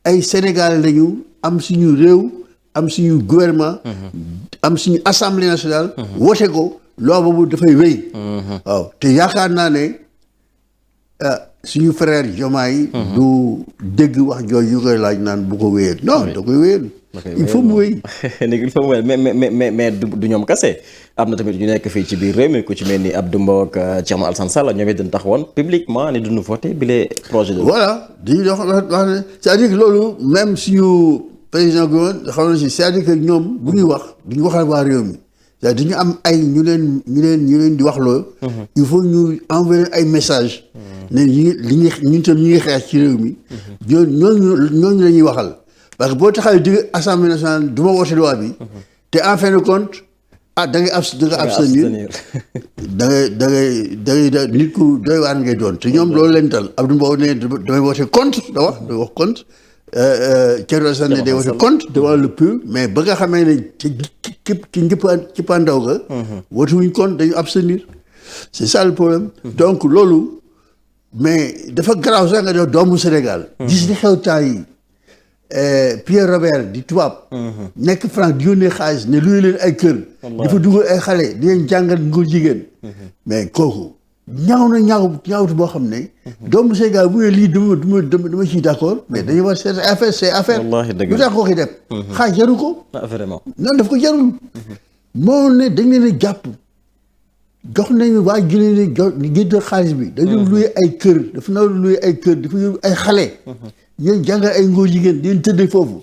ay Sénégal lañu am suñu réew am suñu gouvernement. am suñu assemblée nationale. wote ko loi boobu dafay wéy. waaw te yaakaar naa ne suñu frère Diomaye du dégg wax jooju yu koy laaj naan bu ko wéyal non da koy wéyal. il faut mu wéy. il faut mu wéy mais du ñoom kese am na tamit ñu nekk fii ci biir réew mi ku ci mel ni Abdou Mbow ak Thierno Alassane Sall ñoom it dañu taxawoon publiquement ne duñu voté bi les projets de loi. voilà dañuy wax ne c'est-à-dire que loolu même suñu président gouvernement xam na si c'est-à-dire que ñoom bu ñuy wax duñu waxal waa réew mi c'est-à-dire dañu am ay ñu leen di wax loolu. il faut ñu envoyer ay message ne ñun tam ñi ngi xeex ci réew mi. ñooñu la ñuy waxal. parce que boo taxawee digg assemblée nationale du ma woote loi bi. te en fin de compte da ngay abstenir da ngay nit ku doy waar ngay doon te ñoom loolu leen tal Abdou Mbow ne damay woote contre da wax contre Thierno Alassane ne day woote contre devant le peuple mais ba nga xamee ne ci pandaw ga woote wuñ contre dañu abstenir c'est ça le problème. donc loolu mais dafa garaaw sax nga def doomu Sénégal. gis li xew temps yi Pierre Robert di tubaab. nekk France di yónnee xaalis ne luy leen ay kër. di fa dugal ay xale di leen jàngal ngóor jigéen. mais kooku ñaawtu boo xam ne. doomu Sénégal bu ne lii dama ciy d'accord mais dañuy war c'est affaire. wallaahi dëgg la lu tax koo koy def. xaaj jaru ko. vraiment. non daf ko jarul. moo ne dañ leen a jàpp. jox nañu waa Guinée génn xaalis bi. dañu luy ay kër dafa na luy ay kër dafa yóbbu ay xale. ñooy jàngal ay ngóor jigéen di leen tëddee foofu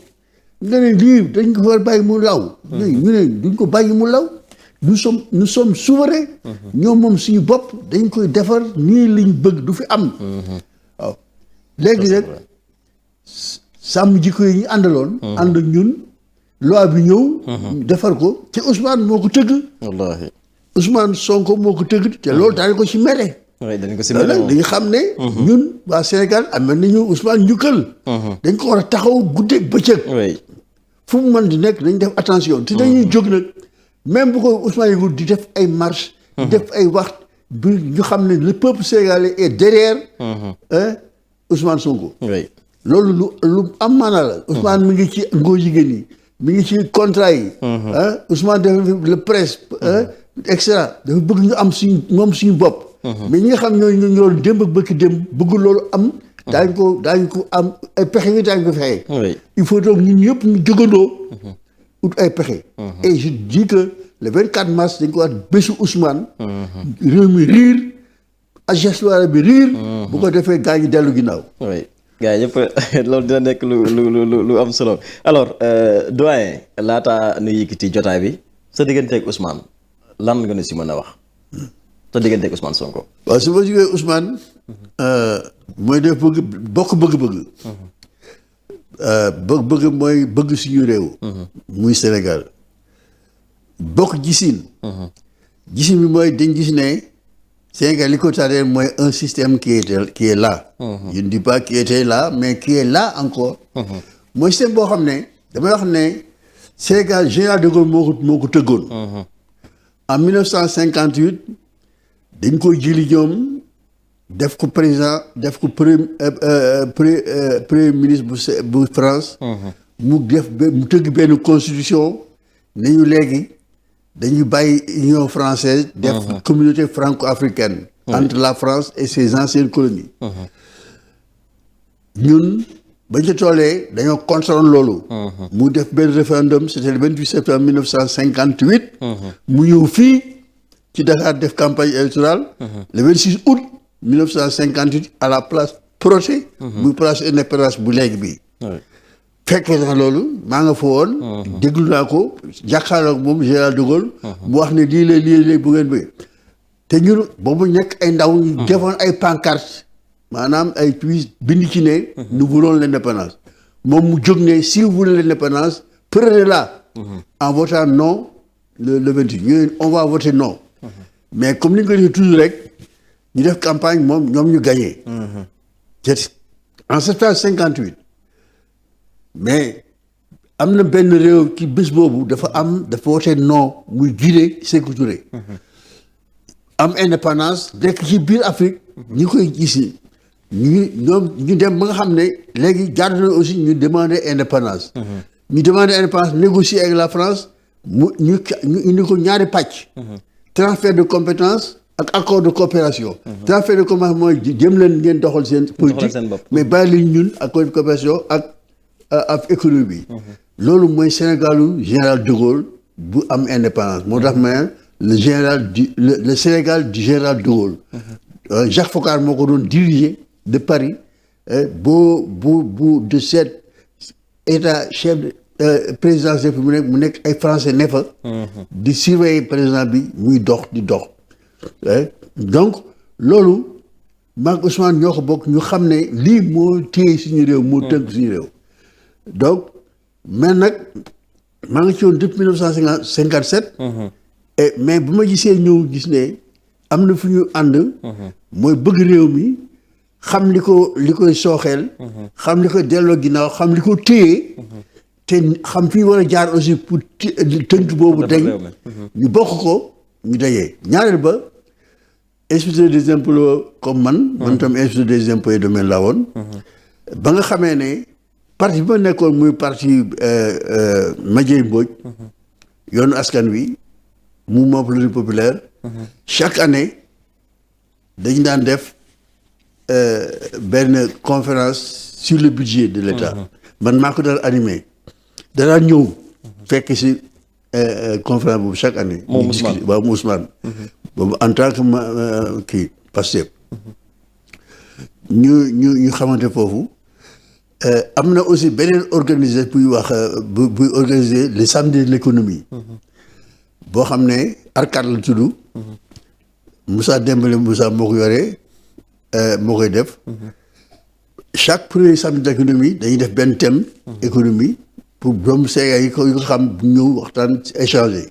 nga ne lii dañ ko war bàyyi mu law. ñu ne duñ ko bàyyi mu law. nous sommes souverains. ñoom moom suñu bopp dañ koy defar nii liñ bëgg du fi am. waaw léegi nag sàmm jikko yi ñu àndaloon. ànd ak ñun loi bi ñëw. defar ko te Ousmane moo ko tëgg. wallaahi Ousmane Sonko moo ko tëgg te loolu daal ko ci mere. dañ ko si dañu xam ne. ñun waa Sénégal am nañu Ousmane njukkal. dañ ko war a taxaw guddeeg bëccëg. fu mu mën di nekk dañ def attention te dañuy jóg nag même bu ko Ousmane yëgul di def ay marche di def ay wax bu ñu xam ne le peuple sénégalais est derrière. Ousmane Sonko. loolu lu am maanaa la. Ousmane mi ngi ci ngóor jigéen yi mi ngi ci contrat yi. Ousmane def le presse. et cetera dafa bëgg ñu am suñu bopp. mais ñi nga xam ñooñu ñoo démb ak bëkk démb bëgg loolu am. daañu ko am ay pexe yi daañu ko fexe. il faut donc ñun ñëpp ñu jógandoo. ut ay pexe. et je dis que le 24 mars dañ ko wax bésu Ousmane. réew mi riir agence bi riir. bu ko defee gaa ñi dellu ginnaaw. gars yëpp loolu dina nekk lu am solo alors doyen laata nu yëkkati jotaay bi sa digganteeg Ousmane lan nga nu si mën a wax sa digganteeg Ousmane Sonko. waaw su ma jógee Ousmane. mooy def bokk bëgg-bëgg. bëgg mooy bëgg suñu réew. muy Sénégal. bokk gisin. gisin bi mooy dañ gis ne Sénégal li ko tardé mooy un système qui est là. Je ne dis pas qui était là mais qui est là encore. mooy système boo xam ne damay wax ne Sénégal général de Gaulle moo ko tëggoon. en 1958 dañ koy jëli ñoom def ko président def ko premier ministre bu France. mu tëgg benn constitution nañu léegi. dañuy bàyyi Union française def communauté franco-africaine entre la France et ses anciennes colonies ñun bañ ca tollee dañoo contrôle loolu mu def benn référendum c'était le 28 septembre 1958 mu ñëw fii ci Dakar def campagne électorale le 26 août 1958 à la place Protet muy place Indépendance bu léegi bi fekkee na loolu maa nga fa woon déglu naa ko jàkkaarloog moom général de Gaulle mu wax ne lii bu ngeen bëgg te ñun boobu nekk ay ndaw ñu defoon ay pancarte maanaam ay puis bind ci ne nous voulons l'indépendance moom mu jóg ne si vous voulez l'indépendance prenez-la en votant non le 28 ñu on va voter non mais comme ni ñu ko defee toujours rek ñu def campagne moom ñoom ñu gagné en septembre 58 mais am na benn réew ci bés boobu dafa wote non muy Guinée Sékou Touré am indépendance nekk ci biir Afrique ñi koy gis ñu dem ba nga xam ne léegi jaar na aussi ñu demander indépendance ñu demander indépendance négocier avec la France ñu indi ko ñaari pàcc transfert de compétence ak accord de coopération transfert de compétence mooy jëm leen ngeen doxal seen politique mais bàyyi leen ñun accord de coopération ak économie bi loolu mooy Sénégalu général de Gaulle bu am indépendance moo tax ma le Sénégal du général de Gaulle Jacques Foccart moo ko doon diriger de Paris bu de cet état chef présidence mu nekk ay français ne fa di surveiller président bi muy dox di dox donc loolu maag Ousmane ñoo ko bokk ñu xam ne lii moo téye suñu réew moo tënk suñu réew donc mais nag maa ngi ci woon depuis 1957 mais bu ma gisee ñëw gis ne am na fu ñu ànd mooy bëgg réew mi xam li koy sooxeel xam li koy delloo ginnaaw xam li ko téye te xam fi ñu war a jaar aussi pour tënk boobu dañ ñu bokk ko ñu dajee ñaareel ba inspecteur des impôts comme man tam inspecteur des impôts et domaines laa woon ba nga xamee ne parti bi ma nekkoon muy parti Madiaye Mbodj yoonu askan wi mouvement politique populaire chaque année dañu daan def benn conférence sur le budget de l'État man maa ko daan animé danaa ñëw fekk si conférence boobu chaque année waaw mu Ousmane boobu en tant que kii Pastef ñu xamante foofu am na aussi beneen organisé buy organiser le samedi de l'économie boo xam ne arcade la tudd Moussa Dembélé moo ko yore moo koy def chaque premier samedi d'économie dañuy def benn thème économie pour doomu Sénégal yi ko xam ñëw waxtaan échanger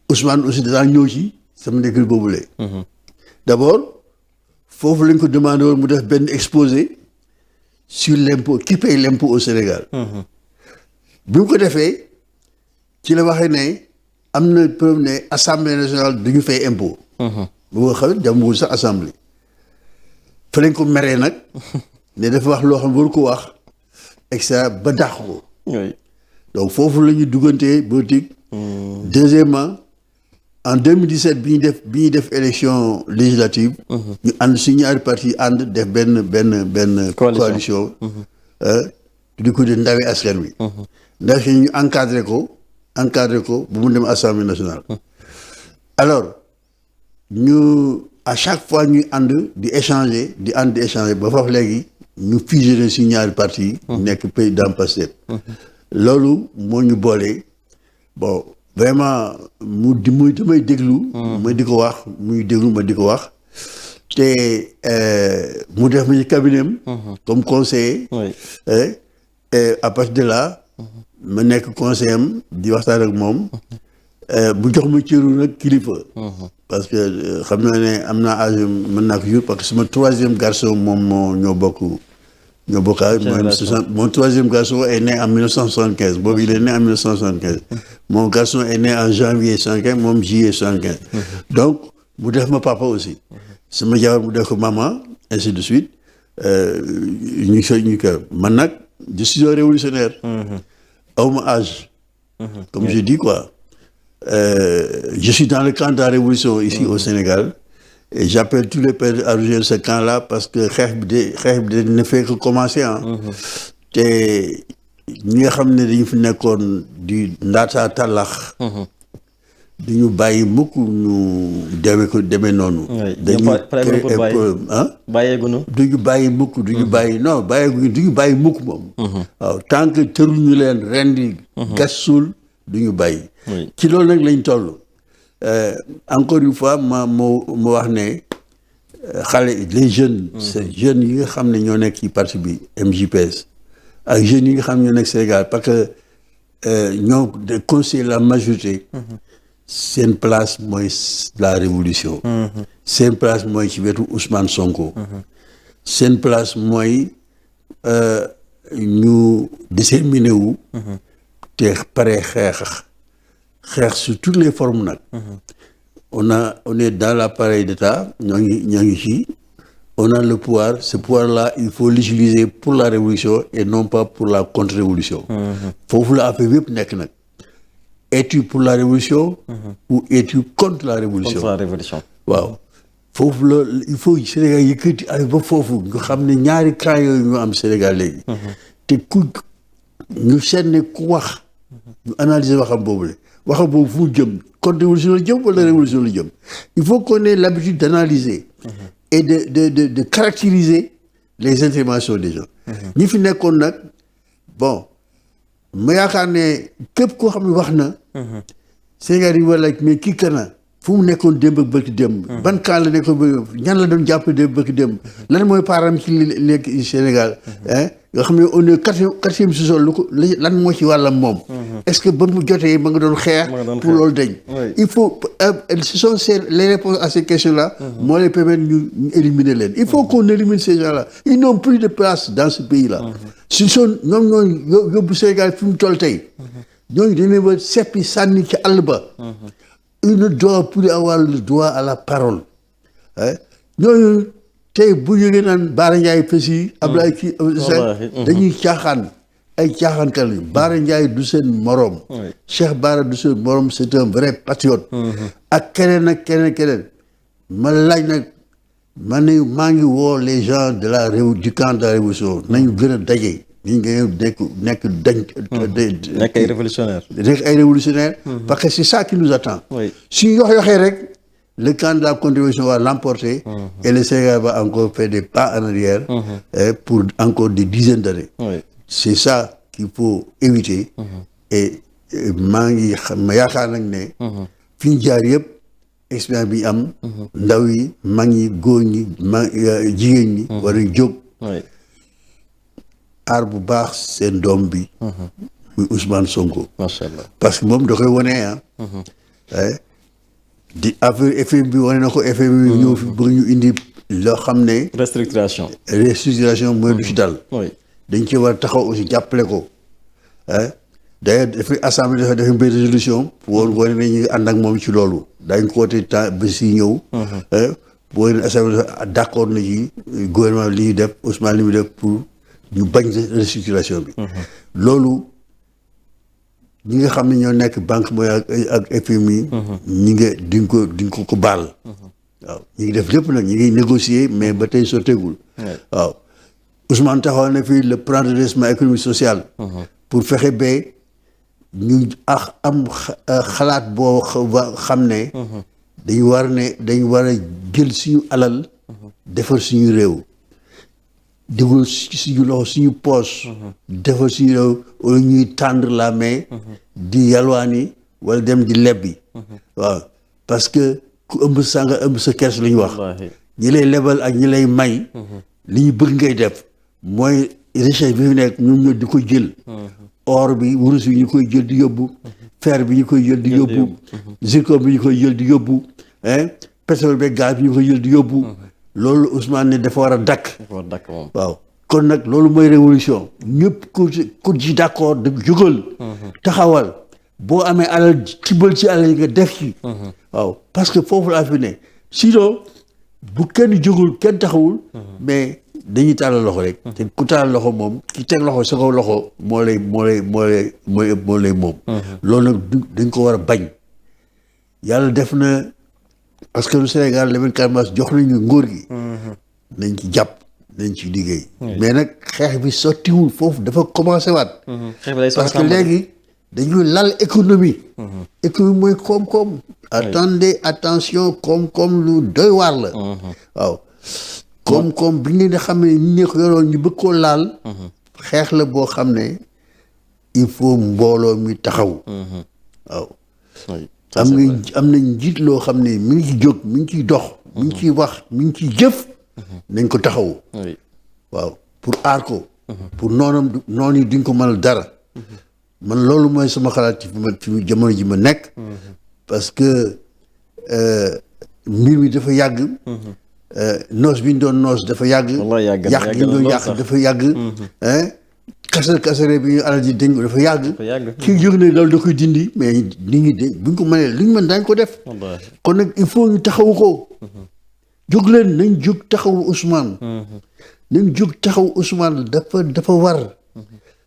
Ousmane aussi danaa ñëw ci sama nekk boobule d'abord foofu lañ ko demandé woon mu def benn exposé sur l'impôt qui paye l'impôt au Sénégal bi mu ko defee ci la waxee ne am na preuve ne assemblée nationale duñu fay impôt bu nga xam ne jàmmwul sax assemblée fa lañ ko meree nag ne dafa wax loo xam waru ko wax extra ba dàq ko donc foofu la ñu duggantee politique deuxièmement en 2017 bi ñuy def élection législative ñu ànd si ñaari parti ànd def benn coalition di ko de ndawi askan wi ndaw si ñu encadré ko bu mu dem assemblée nationale alors ñu à chaque fois ñuy ànd di échanger ba foofu léegi ñu fusionné si ñaari parti nekk président Pastef loolu moo ñu boole bon vraiment muy damay déglu ma di ko wax muy déglu ma di ko wax te mu def ma ci cabinet comme conseiller et à partir de là ma nekk conseiller am di waxtaan ak moom bu jox ma cëru nag kilifa parce que xam naa ne am naa âge mën naa ko jur parce que sama troisième garçon moom moo ñoo bokk âge mon troisième garçon est né en 1975 boobu il est né en 1975 mon garçon est né en janvier 75 moom juillet 75 donc mu def ma papa aussi sama jabar mu def ko maman ainsi de suite ñu kër man nag je suis un révolutionnaire awma âge comme je dis quoi je suis dans le camp de la révolution ici au Sénégal et j'appelle tous les pères à rejoindre ce camp-là parce que xeex bi ne fait que commencer te ñi nga xam ne dañu fi nekkoon di ndaataa tàllax duñu bàyyi mukk ñu demee noonu dañu duñu bàyyi mukk duñu bàyyi mukk moom waaw tant que tëruñu leen rendi gas suul duñu bàyyi ci loolu nag lañ toll encore une fois ma wax ne xale les jeunes ces jeunes yi nga xam ne ñoo nekk ci parti bi MJPS ak jeunes yi nga xam ne ñoo nekk Sénégal parce que ñoo conseiller la majorité seen place mooy la révolution seen place mooy ci wetu Ousmane Sonko seen place mooy ñu déterminé wu te pare xeex sur toutes les formes nag on est dans l'appareil d'État ñoo ngi ci on a le pouvoir ce pouvoir-là il faut l'utiliser pour la révolution et non pas pour la contre-révolution foofu la affaire yëpp nekk nag es-tu pour la révolution ou es-tu contre la révolution waaw foofu la il faut Sénégal yëkkati ay ba foofu nga xam ne ñaari camp yooyu ñu am Sénégal léegi te ñu seet ne ku wax ñu analyser waxam boobu fu mu jëm contre révolution la jëm wala révolution la jëm il faut qu'on ait l'habitude d'analyser et de caractériser les interventions des gens ñi fi nekkoon nag bon ma yaakaar ne képp koo xam ne wax na Sénégal yi wala mais kii kana fu mu nekkoon démb ak bëkk démb ban camp la nekkoon ba ñan la doon jàpp démb bëkk démb lan mooy param ci li nekk Sénégal nga xam ne on est quatrième sous-sol lan moo ci wàllam moom est-ce que ba mu jotee ma nga doon xeex pour loolu dañ il faut ce sont les réponses à ces questions-là moo lay permettre ñu éliminer leen il faut qu'on élimine ces gens-là ils n'ont plus de place dans ce pays-là ce sont ñoom ñooy yóbbu Sénégal fi mu toll tey ñooñu dañu ba seppi sànni ci àll ba il ne doit plus avoir le droit à la parole ñooñu tey bu ñu naan Bara Ndiaye Fessi Ablaye kii dañuy caaxaan ay caaxaankat yi Bara Ndiaye du seen morom Cheikh Bara du seen morom c'est un vrai patriote ak keneen ak keneen ma laaj nag ma ne maa ngi woo les gens de la du camp de la révolution nañu gën a daje ñu ngi nekk ay révolutionnaire parce que c'est ça qui nous attend suñu yoxee rek le camp de la contre-révolution va l'emporter et le Sénégal va encore faire des pas en arrière pour encore des dizaines d'années c'est ça qu'il faut éviter et ma yaakaar nag ne fi ñu jaar yëpp expérience bi am ndaw yi mag ñi góor ñi jigéen ñi war a jóg aar bu baax seen doom bi muy Ousmane Sonko machallah parce que moom da koy wone di affaire FM bi wane na ko FM bi ñëw fi bëgg ñu indi loo xam ne restructuration mooy du ci dal dañ ci war a taxaw aussi jàppale ko d'ailleurs dafay assemblée dafa def benn résolution pour wane ne ñu ngi ànd ak moom ci loolu dañ ko wootee temps ba si ñëw bu wane ne assemblée d'accord na ci gouvernement li ñuy def Ousmane li muy def pour ñu bañ restructuration bi loolu ñi nga xam ne ñoo nekk banque mooy ak FMI ñi nga duñ ko baal waaw ñi ngi def lépp nag ñi ngi négocier mais ba tey sotteegul waaw Ousmane taxaw na fii le plan de redressement économique social pour fexe ba ñu am xalaat boo xam ne dañu war a jël suñu alal defar suñu réew dugal ci suñu loxo suñu poche. defal suñu réew wala ñuy tendre la main. di yalwaani wala dem di lebbi. waaw parce que ku ëmb sa nga ëmb sa kees la ñu wax. ñi lay lebal ak ñi lay may. li ñu bëgg ngay def mooy richesse bi fi nekk ñoom ñoo di ko jël. or bi wurus bi ñu koy jël di yóbbu. fer bi ñu koy jël di yóbbu. zircon bi ñu koy jël di yóbbu. pétrole bi gaz bi ñu koy jël di yóbbu. loolu Ousmane ne dafa war a dakk. waaw kon nag loolu mooy révolution ñëpp ku ci d'accord da jógal. taxawal boo amee alal tibbal ci alal yi nga def ci. waaw parce que foofu laa fi ne sinon bu kenn jógul kenn taxawul. mais dañuy tàllal loxo rek. te ku tàllal loxo moom ki teg loxo sa kaw loxo moo lay moom. loolu nag dañ ko war a bañ. yàlla def na parce que lu Sénégal le 24 mars jox nañu nguur gi. nañ ci jàpp nañ ci liggéey. mais nag xeex bi sottiwul foofu dafa commencé waat. parce que léegi dañuy lal économie. économie mooy koom-koom. attendez attention koom-koom lu doy waar la. waaw koom-koom bi ngeen di xam ne ñu ne ko yoroon ñu bëgg koo laal. xeex la boo xam ne il faut mbooloo mi taxaw. waaw. am na njiit loo xam ne mi ngi ci jóg mi ngi ciy dox. mi ngi ciy wax mi ngi ciy jëf. nañ ko taxaw. waaw pour aar ko. pour noonu yi duñ ko mënal dara. man loolu mooy sama xalaat ci fi jamono ji ma nekk. parce que mbir mi dafa yàgg. noos bi ñu doon noos dafa yàgg. yàq gi ñu doon yàq dafa yàgg. kasare bi ñu alal ji dañ dafa yàgg. kii jóg ne loolu da koy dindi mais nit ñi de buñ ko mënee luñ mën daañ ko def. kon nag il faut ñu taxawu ko. jóg leen nañ jóg taxawu Ousmane. nañ jóg taxawu Ousmane dafa war.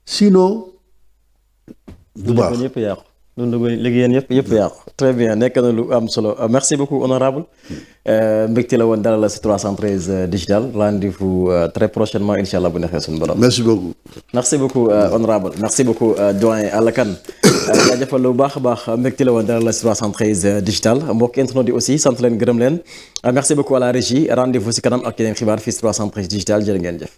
sinon du baax ñëpp yàqu. léegi yéen yëpp yàqu. très bien nekk na lu am solo merci beaucoup honorable mbégte la woon dalal la si 313 digital rendez-vous très prochainement incha allah bu neexee suñu borom. merci beaucoup honorable merci beaucoup doyen Alla Kane jaajëfal lu baax a baax mbégte la woon dalal la si 313 digital mbokk internet yi aussi sant leen gërëm leen merci beaucoup à la régie rendez-vous si kanam ak yeneen xibaar fii si 313 digital jërë ngeen jëf.